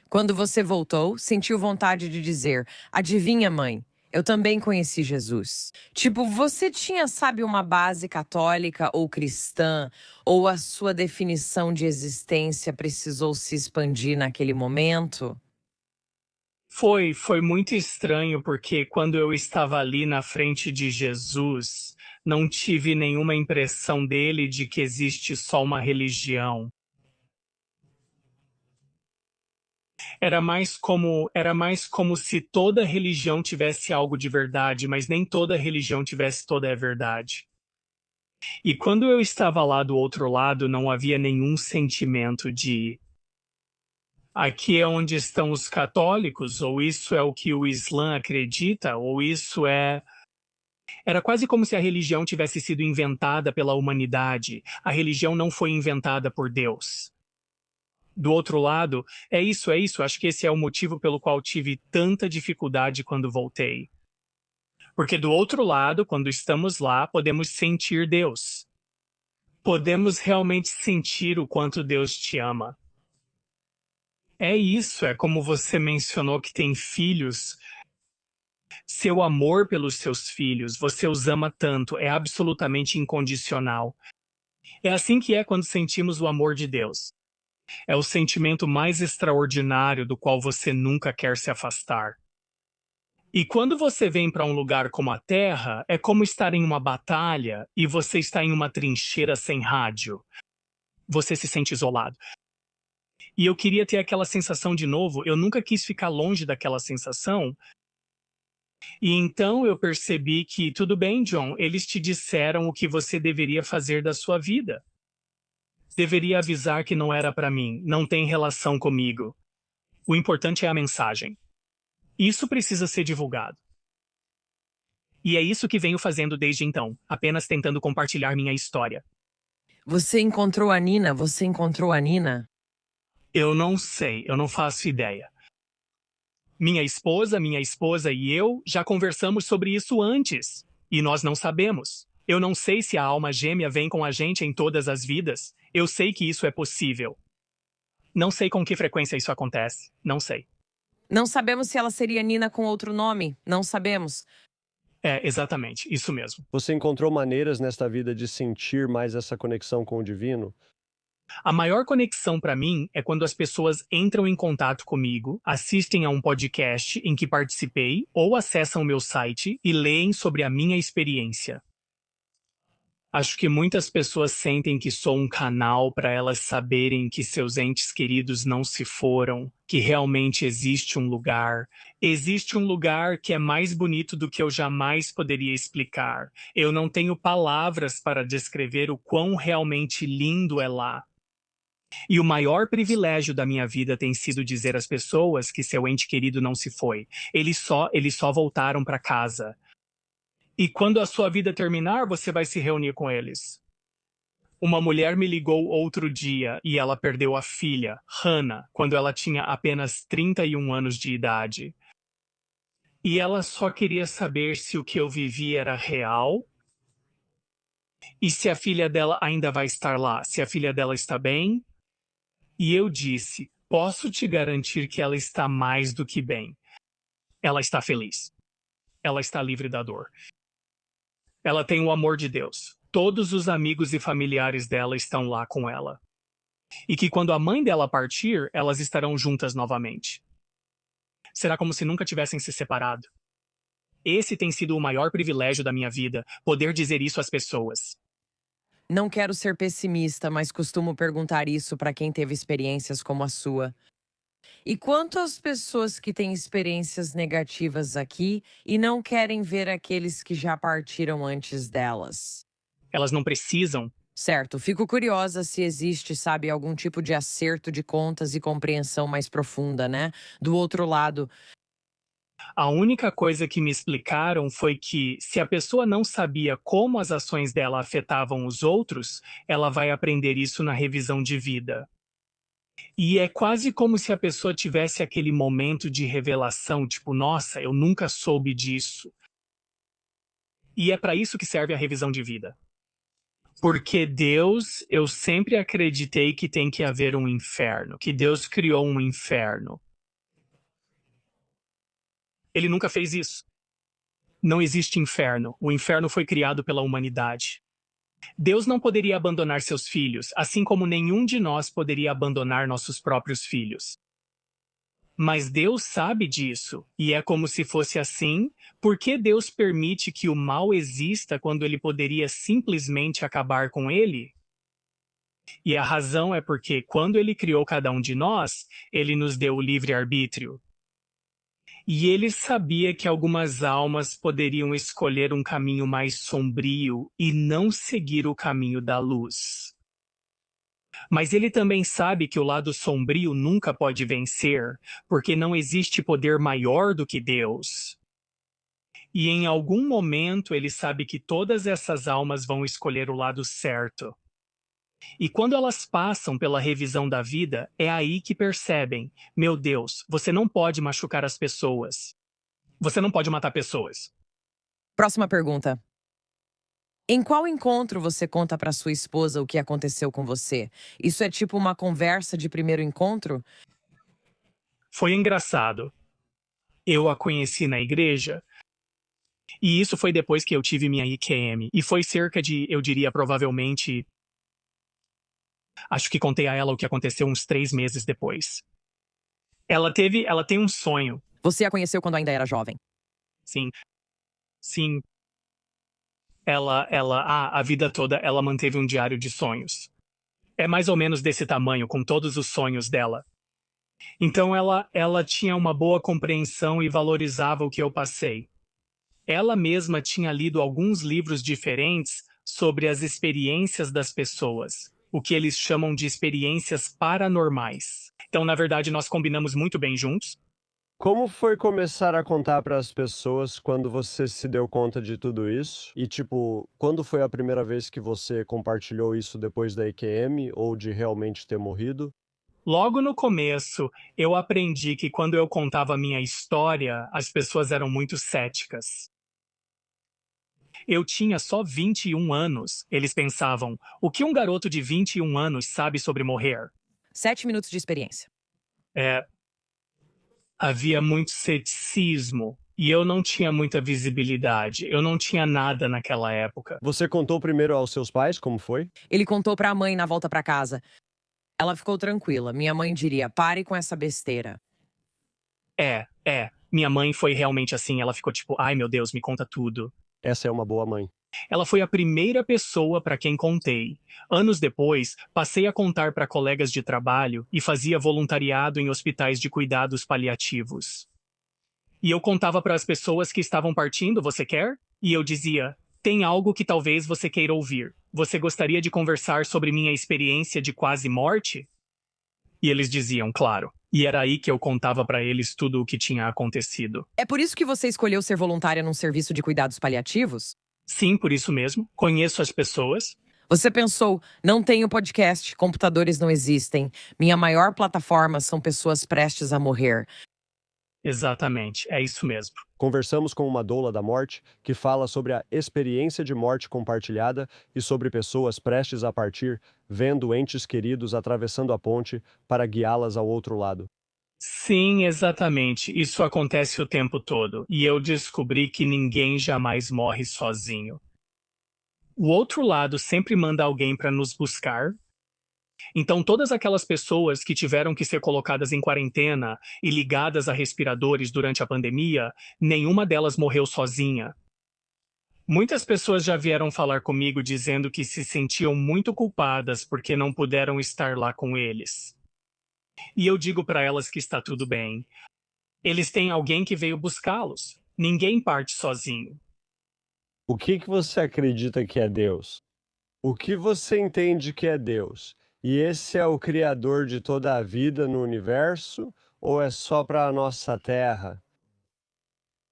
S2: Quando você voltou, sentiu vontade de dizer: adivinha, mãe, eu também conheci Jesus. Tipo, você tinha, sabe, uma base católica ou cristã, ou a sua definição de existência precisou se expandir naquele momento?
S1: Foi muito estranho, porque quando eu estava ali na frente de Jesus, não tive nenhuma impressão dele de que existe só uma religião. Era mais como se toda religião tivesse algo de verdade, mas nem toda religião tivesse toda a verdade. E quando eu estava lá do outro lado, não havia nenhum sentimento de aqui é onde estão os católicos, ou isso é o que o Islã acredita, ou isso é. Era quase como se a religião tivesse sido inventada pela humanidade. A religião não foi inventada por Deus. Do outro lado, é isso. Acho que esse é o motivo pelo qual tive tanta dificuldade quando voltei. Porque do outro lado, quando estamos lá, podemos sentir Deus. Podemos realmente sentir o quanto Deus te ama. É isso, é como você mencionou que tem filhos. Seu amor pelos seus filhos, você os ama tanto, é absolutamente incondicional. É assim que é quando sentimos o amor de Deus. É o sentimento mais extraordinário do qual você nunca quer se afastar. E quando você vem para um lugar como a Terra, é como estar em uma batalha e você está em uma trincheira sem rádio. Você se sente isolado. E eu queria ter aquela sensação de novo, eu nunca quis ficar longe daquela sensação. E então eu percebi que, tudo bem, John, eles te disseram o que você deveria fazer da sua vida. Deveria avisar que não era para mim, não tem relação comigo. O importante é a mensagem. Isso precisa ser divulgado. E é isso que venho fazendo desde então, apenas tentando compartilhar minha história.
S2: Você encontrou a Nina? Você encontrou a Nina?
S1: Eu não sei, eu não faço ideia. Minha esposa e eu já conversamos sobre isso antes. E nós não sabemos. Eu não sei se a alma gêmea vem com a gente em todas as vidas. Eu sei que isso é possível. Não sei com que frequência isso acontece. Não sei.
S2: Não sabemos se ela seria Nina com outro nome. Não sabemos.
S1: É, exatamente, isso mesmo.
S3: Você encontrou maneiras nesta vida de sentir mais essa conexão com o divino?
S1: A maior conexão para mim é quando as pessoas entram em contato comigo, assistem a um podcast em que participei ou acessam o meu site e leem sobre a minha experiência. Acho que muitas pessoas sentem que sou um canal para elas saberem que seus entes queridos não se foram, que realmente existe um lugar. Existe um lugar que é mais bonito do que eu jamais poderia explicar. Eu não tenho palavras para descrever o quão realmente lindo é lá. E o maior privilégio da minha vida tem sido dizer às pessoas que seu ente querido não se foi. Eles só voltaram para casa. E quando a sua vida terminar, você vai se reunir com eles. Uma mulher me ligou outro dia e ela perdeu a filha, Hannah, quando ela tinha apenas 31 anos de idade. E ela só queria saber se o que eu vivi era real e se a filha dela ainda vai estar lá, se a filha dela está bem. E eu disse, posso te garantir que ela está mais do que bem. Ela está feliz. Ela está livre da dor. Ela tem o amor de Deus. Todos os amigos e familiares dela estão lá com ela. E que quando a mãe dela partir, elas estarão juntas novamente. Será como se nunca tivessem se separado. Esse tem sido o maior privilégio da minha vida, poder dizer isso às pessoas.
S2: Não quero ser pessimista, mas costumo perguntar isso para quem teve experiências como a sua. E quanto às pessoas que têm experiências negativas aqui e não querem ver aqueles que já partiram antes delas?
S1: Elas não precisam.
S2: Certo, fico curiosa se existe, sabe, algum tipo de acerto de contas e compreensão mais profunda, né? Do outro lado,
S1: A única coisa que me explicaram foi que, se a pessoa não sabia como as ações dela afetavam os outros, ela vai aprender isso na revisão de vida. E é quase como se a pessoa tivesse aquele momento de revelação, tipo, nossa, eu nunca soube disso. E é para isso que serve a revisão de vida. Porque Deus, eu sempre acreditei que tem que haver um inferno, que Deus criou um inferno. Ele nunca fez isso. Não existe inferno. O inferno foi criado pela humanidade. Deus não poderia abandonar seus filhos, assim como nenhum de nós poderia abandonar nossos próprios filhos. Mas Deus sabe disso, e é como se fosse assim, por que Deus permite que o mal exista quando ele poderia simplesmente acabar com ele? E a razão é porque, quando ele criou cada um de nós, ele nos deu o livre-arbítrio. E ele sabia que algumas almas poderiam escolher um caminho mais sombrio e não seguir o caminho da luz. Mas ele também sabe que o lado sombrio nunca pode vencer, porque não existe poder maior do que Deus. E em algum momento ele sabe que todas essas almas vão escolher o lado certo. E quando elas passam pela revisão da vida, é aí que percebem: meu Deus, você não pode machucar as pessoas. Você não pode matar pessoas.
S2: próxima pergunta. Em qual encontro você conta para sua esposa o que aconteceu com você? Isso é tipo uma conversa de primeiro encontro?
S1: Foi engraçado. Eu a conheci na igreja. E isso foi depois que eu tive minha IQM. E foi cerca de, eu diria, provavelmente... Acho que contei a ela o que aconteceu uns 3 meses depois. Ela tem um sonho.
S2: Você a conheceu quando ainda era jovem.
S1: Sim. Sim. A vida toda, ela manteve um diário de sonhos. É mais ou menos desse tamanho, com todos os sonhos dela. Então ela tinha uma boa compreensão e valorizava o que eu passei. Ela mesma tinha lido alguns livros diferentes sobre as experiências das pessoas, o que eles chamam de experiências paranormais. Então, na verdade, nós combinamos muito bem juntos.
S3: Como foi começar a contar para as pessoas quando você se deu conta de tudo isso? E, tipo, quando foi a primeira vez que você compartilhou isso depois da EQM ou de realmente ter morrido?
S1: Logo no começo, eu aprendi que quando eu contava a minha história, as pessoas eram muito céticas. Eu tinha só 21 anos. Eles pensavam, o que um garoto de 21 anos sabe sobre morrer?
S2: 7 minutos de experiência.
S1: É, havia muito ceticismo e eu não tinha muita visibilidade. Eu não tinha nada naquela época.
S3: Você contou primeiro aos seus pais como foi?
S2: Ele contou pra mãe na volta pra casa. Ela ficou tranquila. Minha mãe diria: pare com essa besteira.
S1: Minha mãe foi realmente assim. Ela ficou tipo, ai meu Deus, me conta tudo.
S3: Essa é uma boa mãe.
S1: Ela foi a primeira pessoa para quem contei. Anos depois, passei a contar para colegas de trabalho e fazia voluntariado em hospitais de cuidados paliativos. E eu contava para as pessoas que estavam partindo, você quer? E eu dizia, tem algo que talvez você queira ouvir. Você gostaria de conversar sobre minha experiência de quase morte? E eles diziam, claro. E era aí que eu contava para eles tudo o que tinha acontecido.
S2: É por isso que você escolheu ser voluntária num serviço de cuidados paliativos?
S1: Sim, por isso mesmo. Conheço as pessoas.
S2: Você pensou: não tenho podcast, computadores não existem, minha maior plataforma são pessoas prestes a morrer.
S1: Exatamente, é isso mesmo.
S3: Conversamos com uma doula da morte que fala sobre a experiência de morte compartilhada e sobre pessoas prestes a partir, vendo entes queridos atravessando a ponte para guiá-las ao outro lado.
S1: Sim, exatamente. Isso acontece o tempo todo. E eu descobri que ninguém jamais morre sozinho. O outro lado sempre manda alguém para nos buscar. Então, todas aquelas pessoas que tiveram que ser colocadas em quarentena e ligadas a respiradores durante a pandemia, nenhuma delas morreu sozinha. Muitas pessoas já vieram falar comigo dizendo que se sentiam muito culpadas porque não puderam estar lá com eles. E eu digo para elas que está tudo bem. Eles têm alguém que veio buscá-los. Ninguém parte sozinho.
S3: O que você acredita que é Deus? O que você entende que é Deus? E esse é o Criador de toda a vida no universo ou é só para a nossa Terra?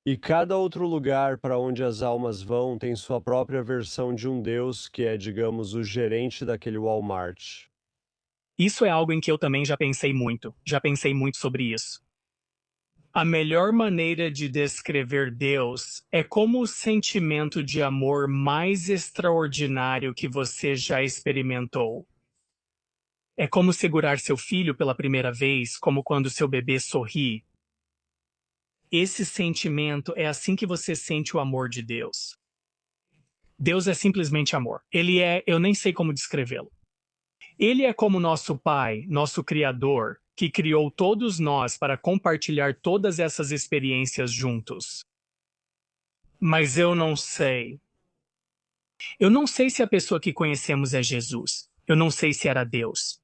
S3: E cada outro lugar para onde as almas vão tem sua própria versão de um Deus que é, digamos, o gerente daquele Walmart.
S1: Isso é algo em que eu também já pensei muito. Já pensei muito sobre isso. A melhor maneira de descrever Deus é como o sentimento de amor mais extraordinário que você já experimentou. É como segurar seu filho pela primeira vez, como quando seu bebê sorri. Esse sentimento é assim que você sente o amor de Deus. Deus é simplesmente amor. Ele é, eu nem sei como descrevê-lo. Ele é como nosso Pai, nosso Criador, que criou todos nós para compartilhar todas essas experiências juntos. Mas eu não sei. Eu não sei se a pessoa que conhecemos é Jesus. Eu não sei se era Deus.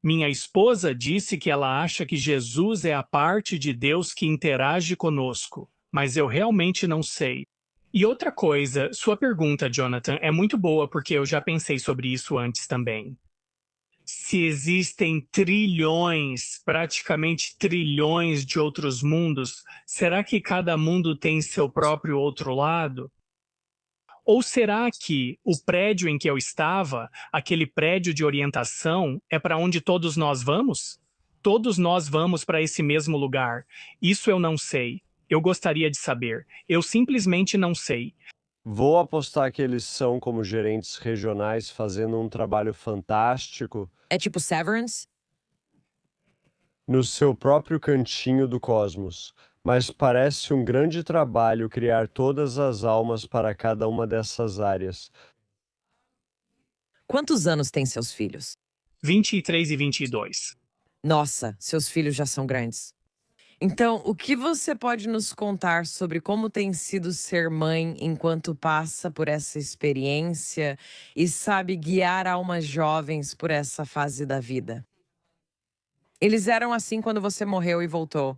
S1: Minha esposa disse que ela acha que Jesus é a parte de Deus que interage conosco, mas eu realmente não sei. E outra coisa, sua pergunta, Jonathan, é muito boa porque eu já pensei sobre isso antes também. Se existem trilhões, praticamente trilhões de outros mundos, será que cada mundo tem seu próprio outro lado? Ou será que o prédio em que eu estava, aquele prédio de orientação, é para onde todos nós vamos? Todos nós vamos para esse mesmo lugar. Isso eu não sei. Eu gostaria de saber. Eu simplesmente não sei.
S3: Vou apostar que eles são como gerentes regionais fazendo um trabalho fantástico
S2: É tipo Severance?
S3: no seu próprio cantinho do cosmos, mas parece um grande trabalho criar todas as almas para cada uma dessas áreas.
S2: Quantos anos têm seus filhos?
S1: 23 e 22.
S2: Nossa, seus filhos já são grandes. Então, o que você pode nos contar sobre como tem sido ser mãe enquanto passa por essa experiência e sabe guiar almas jovens por essa fase da vida? Eles eram assim quando você morreu e voltou.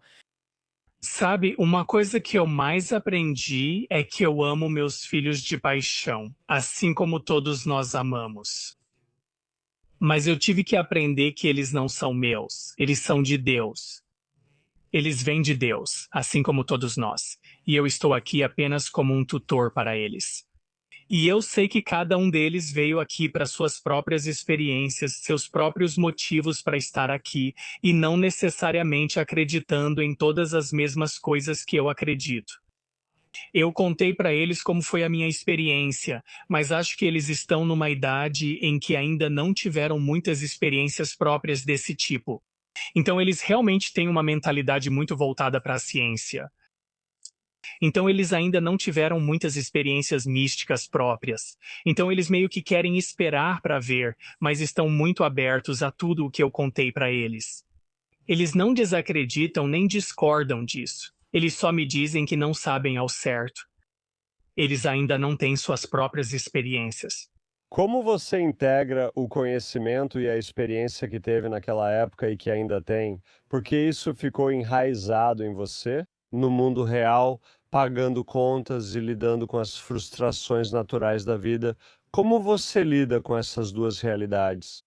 S1: Sabe, uma coisa que eu mais aprendi é que eu amo meus filhos de paixão, assim como todos nós amamos. Mas eu tive que aprender que eles não são meus, eles são de Deus. Eles vêm de Deus, assim como todos nós, e eu estou aqui apenas como um tutor para eles. E eu sei que cada um deles veio aqui para suas próprias experiências, seus próprios motivos para estar aqui, e não necessariamente acreditando em todas as mesmas coisas que eu acredito. Eu contei para eles como foi a minha experiência, mas acho que eles estão numa idade em que ainda não tiveram muitas experiências próprias desse tipo. Então eles realmente têm uma mentalidade muito voltada para a ciência. Então eles ainda não tiveram muitas experiências místicas próprias. Então eles meio que querem esperar para ver, mas estão muito abertos a tudo o que eu contei para eles. Eles não desacreditam nem discordam disso. Eles só me dizem que não sabem ao certo. Eles ainda não têm suas próprias experiências.
S3: Como você integra o conhecimento e a experiência que teve naquela época e que ainda tem? Porque isso ficou enraizado em você, no mundo real, pagando contas e lidando com as frustrações naturais da vida. Como você lida com essas duas realidades?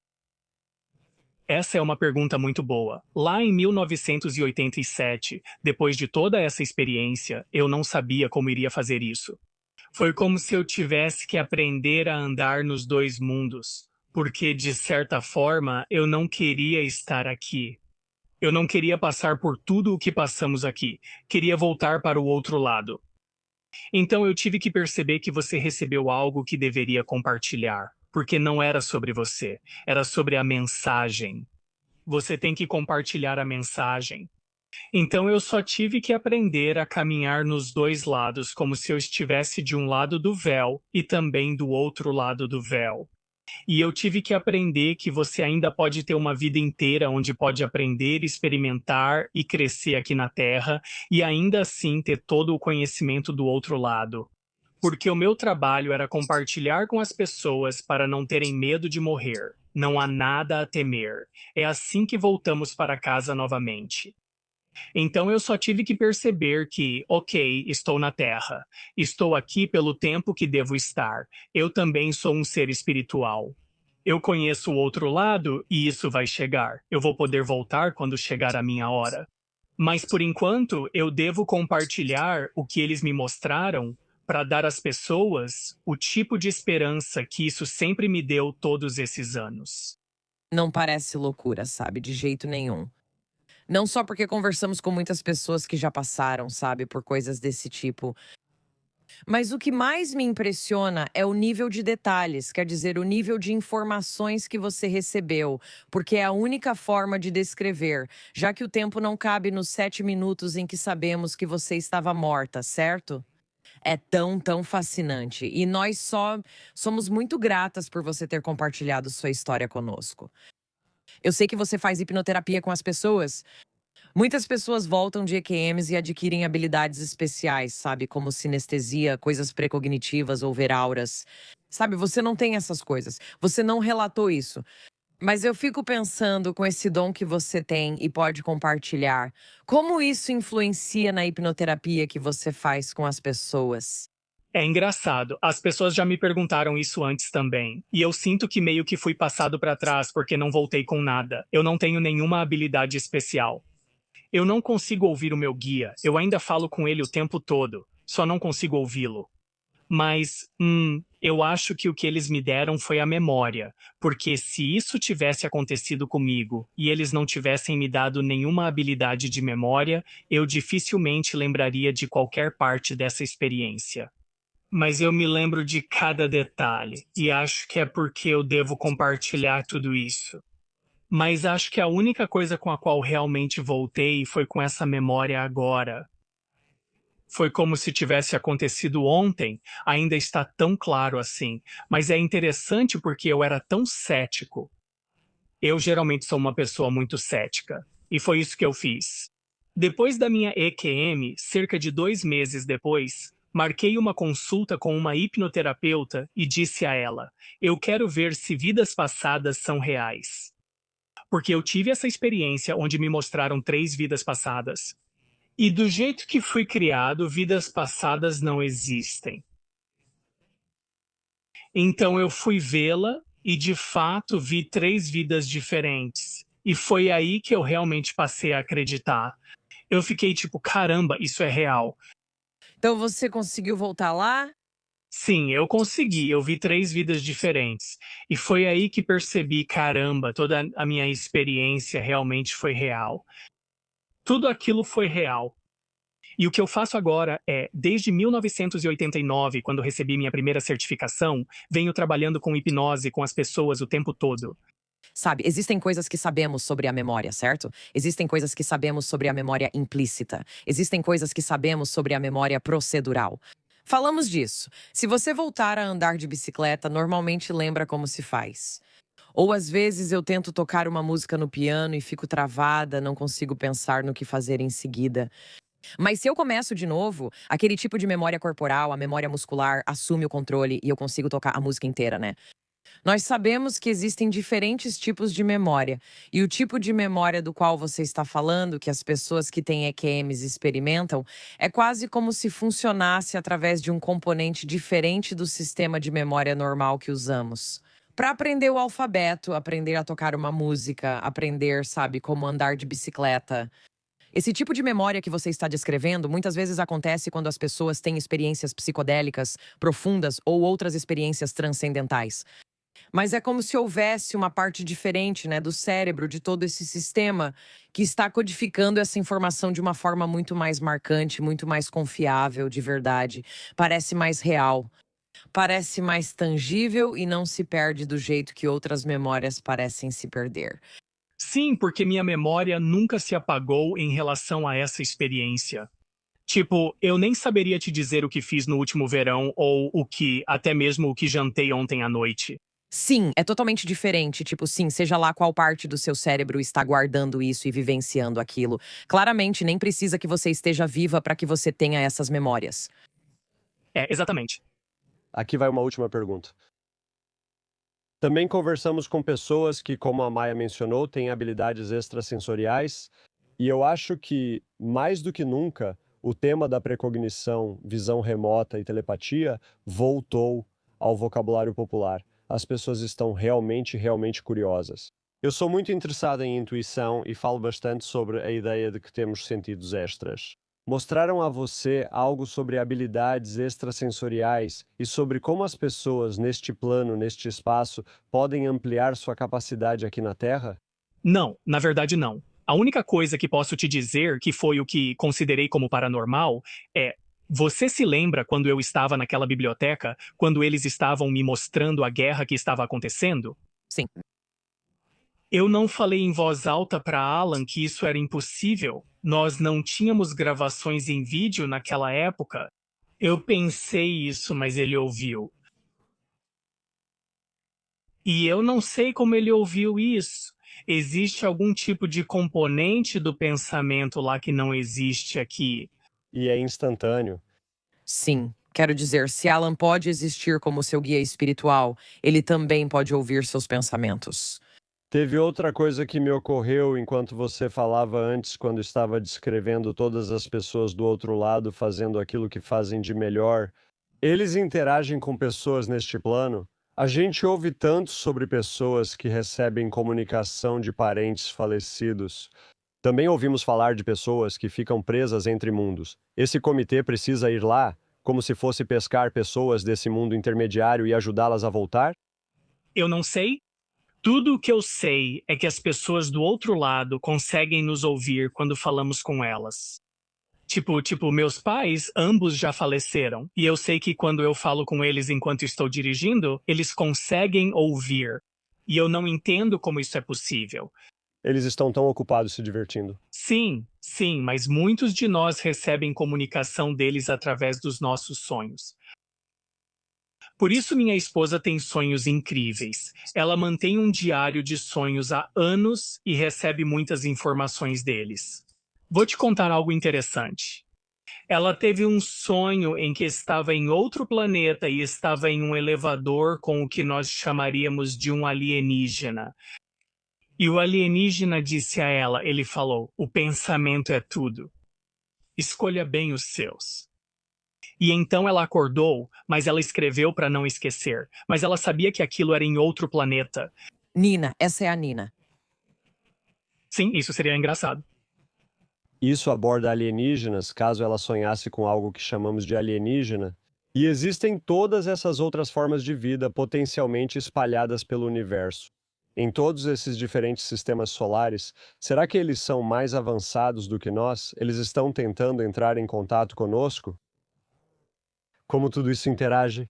S1: Essa é uma pergunta muito boa. Lá em 1987, depois de toda essa experiência, eu não sabia como iria fazer isso. Foi como se eu tivesse que aprender a andar nos dois mundos, porque, de certa forma, eu não queria estar aqui. Eu não queria passar por tudo o que passamos aqui. Queria voltar para o outro lado. Então eu tive que perceber que você recebeu algo que deveria compartilhar, porque não era sobre você, era sobre a mensagem. Você tem que compartilhar a mensagem. Então eu só tive que aprender a caminhar nos dois lados, como se eu estivesse de um lado do véu e também do outro lado do véu. E eu tive que aprender que você ainda pode ter uma vida inteira onde pode aprender, experimentar e crescer aqui na Terra e ainda assim ter todo o conhecimento do outro lado. Porque o meu trabalho era compartilhar com as pessoas para não terem medo de morrer. Não há nada a temer. É assim que voltamos para casa novamente. Então eu só tive que perceber que, ok, estou na Terra. Estou aqui pelo tempo que devo estar. Eu também sou um ser espiritual. Eu conheço o outro lado e isso vai chegar. Eu vou poder voltar quando chegar a minha hora. Mas por enquanto, eu devo compartilhar o que eles me mostraram para dar às pessoas o tipo de esperança que isso sempre me deu todos esses anos.
S2: Não parece loucura, sabe? De jeito nenhum. Não só porque conversamos com muitas pessoas que já passaram, sabe, por coisas desse tipo. Mas o que mais me impressiona é o nível de detalhes, quer dizer, o nível de informações que você recebeu, porque é a única forma de descrever, já que o tempo não cabe nos 7 minutos em que sabemos que você estava morta, certo? É tão fascinante. E nós só somos muito gratas por você ter compartilhado sua história conosco. Eu sei que você faz hipnoterapia com as pessoas. Muitas pessoas voltam de EQMs e adquirem habilidades especiais, sabe? Como sinestesia, coisas precognitivas ou ver auras. Sabe, você não tem essas coisas. Você não relatou isso. Mas eu fico pensando com esse dom que você tem e pode compartilhar, como isso influencia na hipnoterapia que você faz com as pessoas?
S1: É engraçado, as pessoas já me perguntaram isso antes também, e eu sinto que meio que fui passado para trás porque não voltei com nada. Eu não tenho nenhuma habilidade especial. Eu não consigo ouvir o meu guia, eu ainda falo com ele o tempo todo, só não consigo ouvi-lo. Mas, eu acho que o que eles me deram foi a memória, porque se isso tivesse acontecido comigo e eles não tivessem me dado nenhuma habilidade de memória, eu dificilmente lembraria de qualquer parte dessa experiência. Mas eu me lembro de cada detalhe, e acho que é porque eu devo compartilhar tudo isso. Mas acho que a única coisa com a qual realmente voltei foi com essa memória agora. Foi como se tivesse acontecido ontem, ainda está tão claro assim, mas é interessante porque eu era tão cético. Eu geralmente sou uma pessoa muito cética, e foi isso que eu fiz. Depois da minha EQM, cerca de 2 meses depois, marquei uma consulta com uma hipnoterapeuta e disse a ela: eu quero ver se vidas passadas são reais. Porque eu tive essa experiência onde me mostraram 3 vidas passadas. E do jeito que fui criado, vidas passadas não existem. Então eu fui vê-la e de fato vi 3 vidas diferentes. E foi aí que eu realmente passei a acreditar. Eu fiquei tipo, caramba, isso é real.
S2: Então você conseguiu voltar lá?
S1: Sim, eu consegui. Eu vi 3 vidas diferentes. E foi aí que percebi, caramba, toda a minha experiência realmente foi real. Tudo aquilo foi real. E o que eu faço agora é, desde 1989, quando recebi minha primeira certificação, venho trabalhando com hipnose com as pessoas o tempo todo.
S2: Sabe, existem coisas que sabemos sobre a memória, certo? Existem coisas que sabemos sobre a memória implícita. Existem coisas que sabemos sobre a memória procedural. Falamos disso. Se você voltar a andar de bicicleta, normalmente lembra como se faz. Ou às vezes eu tento tocar uma música no piano e fico travada, não consigo pensar no que fazer em seguida. Mas se eu começo de novo, aquele tipo de memória corporal, a memória muscular, assume o controle e eu consigo tocar a música inteira, né? Nós sabemos que existem diferentes tipos de memória. E o tipo de memória do qual você está falando, que as pessoas que têm EQMs experimentam, é quase como se funcionasse através de um componente diferente do sistema de memória normal que usamos. Para aprender o alfabeto, aprender a tocar uma música, aprender, sabe, como andar de bicicleta. Esse tipo de memória que você está descrevendo muitas vezes acontece quando as pessoas têm experiências psicodélicas profundas ou outras experiências transcendentais. Mas é como se houvesse uma parte diferente, né, do cérebro, de todo esse sistema, que está codificando essa informação de uma forma muito mais marcante, muito mais confiável, de verdade. Parece mais real. Parece mais tangível e não se perde do jeito que outras memórias parecem se perder.
S1: Sim, porque minha memória nunca se apagou em relação a essa experiência. Tipo, eu nem saberia te dizer o que fiz no último verão ou até mesmo o que jantei ontem à noite.
S2: Sim, é totalmente diferente. Tipo, sim, seja lá qual parte do seu cérebro está guardando isso e vivenciando aquilo. Claramente, nem precisa que você esteja viva para que você tenha essas memórias.
S1: É, exatamente.
S3: Aqui vai uma última pergunta. Também conversamos com pessoas que, como a Maia mencionou, têm habilidades extrasensoriais, e eu acho que, mais do que nunca, o tema da precognição, visão remota e telepatia voltou ao vocabulário popular. As pessoas estão realmente curiosas. Eu sou muito interessado em intuição e falo bastante sobre a ideia de que temos sentidos extras. Mostraram a você algo sobre habilidades extrasensoriais e sobre como as pessoas neste plano, neste espaço, podem ampliar sua capacidade aqui na Terra?
S1: Não, na verdade não. A única coisa que posso te dizer, que foi o que considerei como paranormal, é: você se lembra quando eu estava naquela biblioteca, quando eles estavam me mostrando a guerra que estava acontecendo?
S2: Sim.
S1: Eu não falei em voz alta para Alan que isso era impossível. Nós não tínhamos gravações em vídeo naquela época. Eu pensei isso, mas ele ouviu. E eu não sei como ele ouviu isso. Existe algum tipo de componente do pensamento lá que não existe aqui.
S3: E é instantâneo.
S2: Sim. Quero dizer, se Alan pode existir como seu guia espiritual, ele também pode ouvir seus pensamentos.
S3: Teve outra coisa que me ocorreu enquanto você falava antes, quando estava descrevendo todas as pessoas do outro lado fazendo aquilo que fazem de melhor. Eles interagem com pessoas neste plano. A gente ouve tanto sobre pessoas que recebem comunicação de parentes falecidos. Também ouvimos falar de pessoas que ficam presas entre mundos. Esse comitê precisa ir lá, como se fosse pescar pessoas desse mundo intermediário e ajudá-las a voltar?
S1: Eu não sei. Tudo o que eu sei é que as pessoas do outro lado conseguem nos ouvir quando falamos com elas. Tipo, meus pais, ambos já faleceram. E eu sei que quando eu falo com eles enquanto estou dirigindo, eles conseguem ouvir. E eu não entendo como isso é possível.
S3: Eles estão tão ocupados se divertindo.
S1: Sim, mas muitos de nós recebem comunicação deles através dos nossos sonhos. Por isso minha esposa tem sonhos incríveis. Ela mantém um diário de sonhos há anos e recebe muitas informações deles. Vou te contar algo interessante. Ela teve um sonho em que estava em outro planeta e estava em um elevador com o que nós chamaríamos de um alienígena. E o alienígena disse a ela, ele falou, o pensamento é tudo. Escolha bem os seus. E então ela acordou, mas ela escreveu para não esquecer. Mas ela sabia que aquilo era em outro planeta.
S2: Nina, essa é a Nina.
S1: Sim, isso seria engraçado.
S3: Isso aborda alienígenas, caso ela sonhasse com algo que chamamos de alienígena. E existem todas essas outras formas de vida potencialmente espalhadas pelo universo. Em todos esses diferentes sistemas solares, será que eles são mais avançados do que nós? Eles estão tentando entrar em contato conosco? Como tudo isso interage?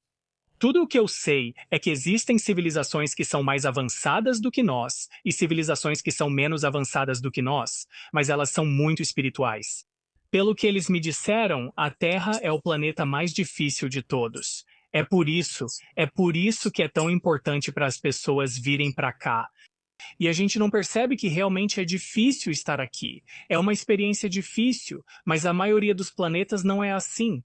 S1: Tudo o que eu sei é que existem civilizações que são mais avançadas do que nós e civilizações que são menos avançadas do que nós, mas elas são muito espirituais. Pelo que eles me disseram, a Terra é o planeta mais difícil de todos. É por isso que é tão importante para as pessoas virem para cá. E a gente não percebe que realmente é difícil estar aqui. É uma experiência difícil, mas a maioria dos planetas não é assim.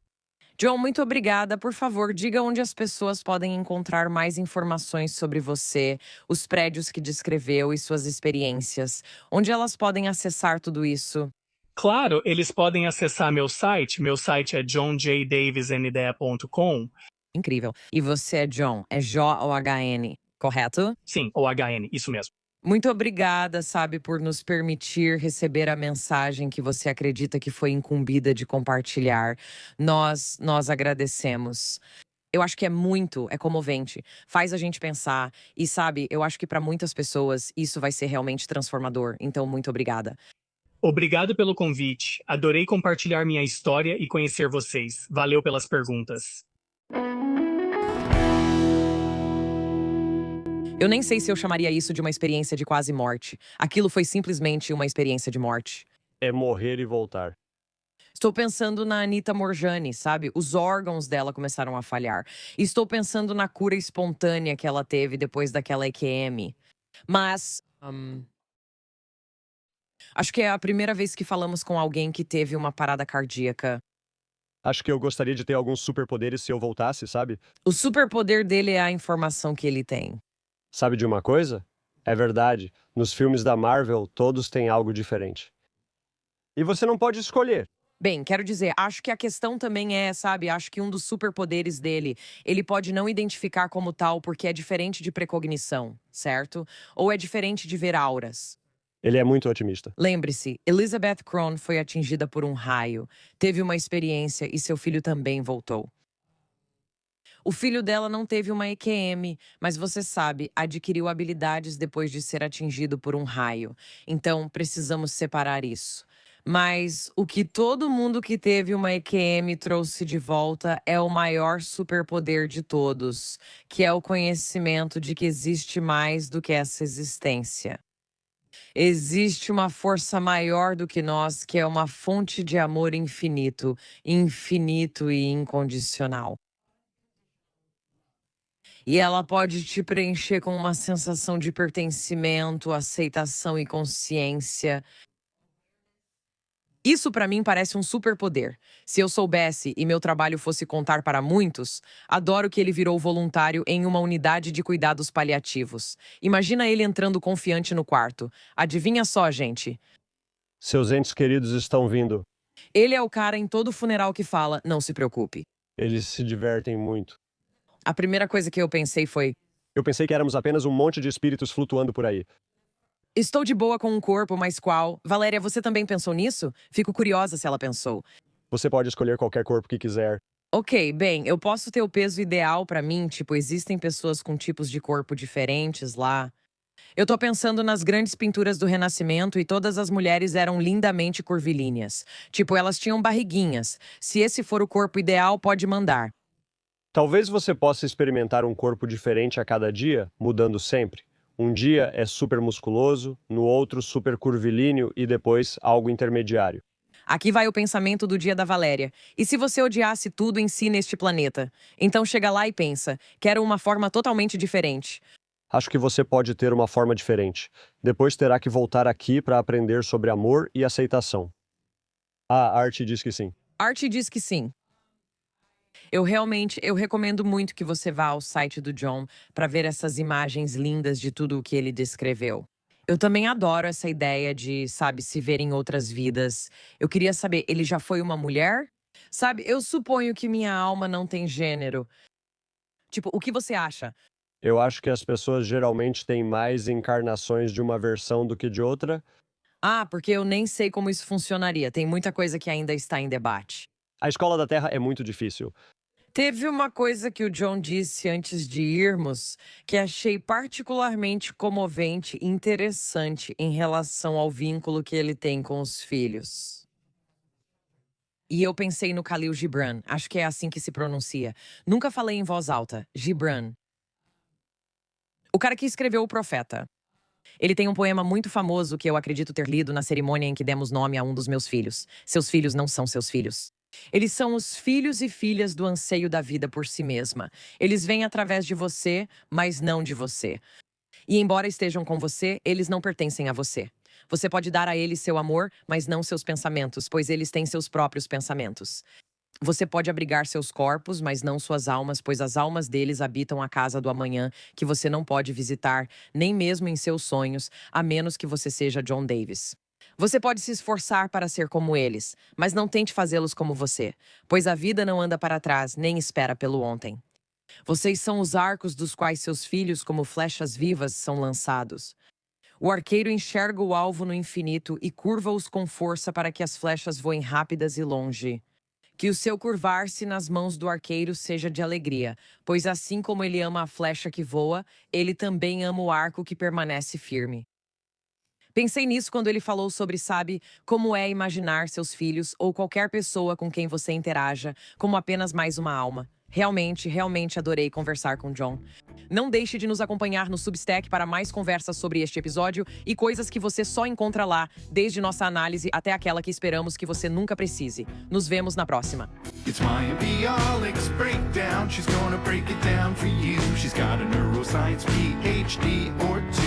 S2: John, muito obrigada. Por favor, diga onde as pessoas podem encontrar mais informações sobre você, os prédios que descreveu e suas experiências. Onde elas podem acessar tudo isso?
S1: Claro, eles podem acessar meu site. Meu site é johnjdavisandidea.com.
S2: Incrível. E você é John, é John, correto?
S1: Sim, ou HN, isso mesmo.
S2: Muito obrigada, sabe, por nos permitir receber a mensagem que você acredita que foi incumbida de compartilhar. Nós agradecemos. Eu acho que é comovente, faz a gente pensar e, sabe, eu acho que para muitas pessoas isso vai ser realmente transformador. Então, muito obrigada.
S1: Obrigado pelo convite. Adorei compartilhar minha história e conhecer vocês. Valeu pelas perguntas.
S2: Eu nem sei se eu chamaria isso de uma experiência de quase morte. Aquilo foi simplesmente uma experiência de morte.
S3: É morrer e voltar.
S2: Estou pensando na Anita Morjani, sabe? Os órgãos dela começaram a falhar. Estou pensando na cura espontânea que ela teve depois daquela EQM. Mas, acho que é a primeira vez que falamos com alguém que teve uma parada cardíaca.
S3: Acho que eu gostaria de ter alguns superpoderes se eu voltasse, sabe?
S2: O superpoder dele é a informação que ele tem.
S3: Sabe de uma coisa? É verdade. Nos filmes da Marvel, todos têm algo diferente. E você não pode escolher.
S2: Bem, quero dizer, acho que a questão também é, sabe, acho que um dos superpoderes dele, ele pode não identificar como tal porque é diferente de precognição, certo? Ou é diferente de ver auras.
S3: Ele é muito otimista.
S2: Lembre-se, Elizabeth Cron foi atingida por um raio, teve uma experiência e seu filho também voltou. O filho dela não teve uma EQM, mas você sabe, adquiriu habilidades depois de ser atingido por um raio. Então, precisamos separar isso. Mas o que todo mundo que teve uma EQM trouxe de volta é o maior superpoder de todos, que é o conhecimento de que existe mais do que essa existência. Existe uma força maior do que nós, que é uma fonte de amor infinito, infinito e incondicional. E ela pode te preencher com uma sensação de pertencimento, aceitação e consciência. Isso para mim parece um superpoder. Se eu soubesse e meu trabalho fosse contar para muitos, adoro que ele virou voluntário em uma unidade de cuidados paliativos. Imagina ele entrando confiante no quarto. Adivinha só, gente.
S3: Seus entes queridos estão vindo.
S2: Ele é o cara em todo funeral que fala, não se preocupe.
S3: Eles se divertem muito.
S2: A primeira coisa que eu pensei foi,
S3: Eu pensei que éramos apenas um monte de espíritos flutuando por aí.
S2: estou de boa com um corpo, mas qual? Valéria, você também pensou nisso? Fico curiosa se ela pensou.
S3: Você pode escolher qualquer corpo que quiser.
S2: Ok, bem, eu posso ter o peso ideal pra mim, tipo, existem pessoas com tipos de corpo diferentes lá. Eu tô pensando nas grandes pinturas do Renascimento e todas as mulheres eram lindamente curvilíneas. Tipo, elas tinham barriguinhas. Se esse for o corpo ideal, pode mandar.
S3: Talvez você possa experimentar um corpo diferente a cada dia, mudando sempre. Um dia é super musculoso, no outro super curvilíneo e depois algo intermediário.
S2: Aqui vai o pensamento do dia da Valéria. E se você odiasse tudo em si neste planeta? Então chega lá e pensa, quero uma forma totalmente diferente.
S3: Acho que você pode ter uma forma diferente. Depois terá que voltar aqui para aprender sobre amor e aceitação. A arte diz que sim.
S2: Art diz que sim. Eu recomendo muito que você vá ao site do John para ver essas imagens lindas de tudo o que ele descreveu. Eu também adoro essa ideia de, sabe, se ver em outras vidas. Eu queria saber, ele já foi uma mulher? Sabe, eu suponho que minha alma não tem gênero. Tipo, o que você acha?
S3: Eu acho que as pessoas geralmente têm mais encarnações de uma versão do que de outra.
S2: Ah, porque eu nem sei como isso funcionaria. Tem muita coisa que ainda está em debate.
S3: A escola da Terra é muito difícil.
S2: Teve uma coisa que o John disse antes de irmos que achei particularmente comovente e interessante em relação ao vínculo que ele tem com os filhos. E eu pensei no Khalil Gibran, acho que é assim que se pronuncia. Nunca falei em voz alta. Gibran. O cara que escreveu O Profeta. Ele tem um poema muito famoso que eu acredito ter lido na cerimônia em que demos nome a um dos meus filhos. Seus filhos não são seus filhos. Eles são os filhos e filhas do anseio da vida por si mesma. Eles vêm através de você, mas não de você. E embora estejam com você, eles não pertencem a você. Você pode dar a eles seu amor, mas não seus pensamentos, pois eles têm seus próprios pensamentos. Você pode abrigar seus corpos, mas não suas almas, pois as almas deles habitam a casa do amanhã, que você não pode visitar, nem mesmo em seus sonhos, a menos que você seja John Davis. Você pode se esforçar para ser como eles, mas não tente fazê-los como você, pois a vida não anda para trás, nem espera pelo ontem. Vocês são os arcos dos quais seus filhos, como flechas vivas, são lançados. O arqueiro enxerga o alvo no infinito e curva-os com força para que as flechas voem rápidas e longe. Que o seu curvar-se nas mãos do arqueiro seja de alegria, pois assim como ele ama a flecha que voa, ele também ama o arco que permanece firme. Pensei nisso quando ele falou sobre, sabe, como é imaginar seus filhos ou qualquer pessoa com quem você interaja como apenas mais uma alma. Realmente adorei conversar com John. Não deixe de nos acompanhar no Substack para mais conversas sobre este episódio e coisas que você só encontra lá, desde nossa análise até aquela que esperamos que você nunca precise. Nos vemos na próxima.
S5: It's Maya Bialik's Breakdown. She's gonna break it down for you. She's got a neuroscience PhD or two.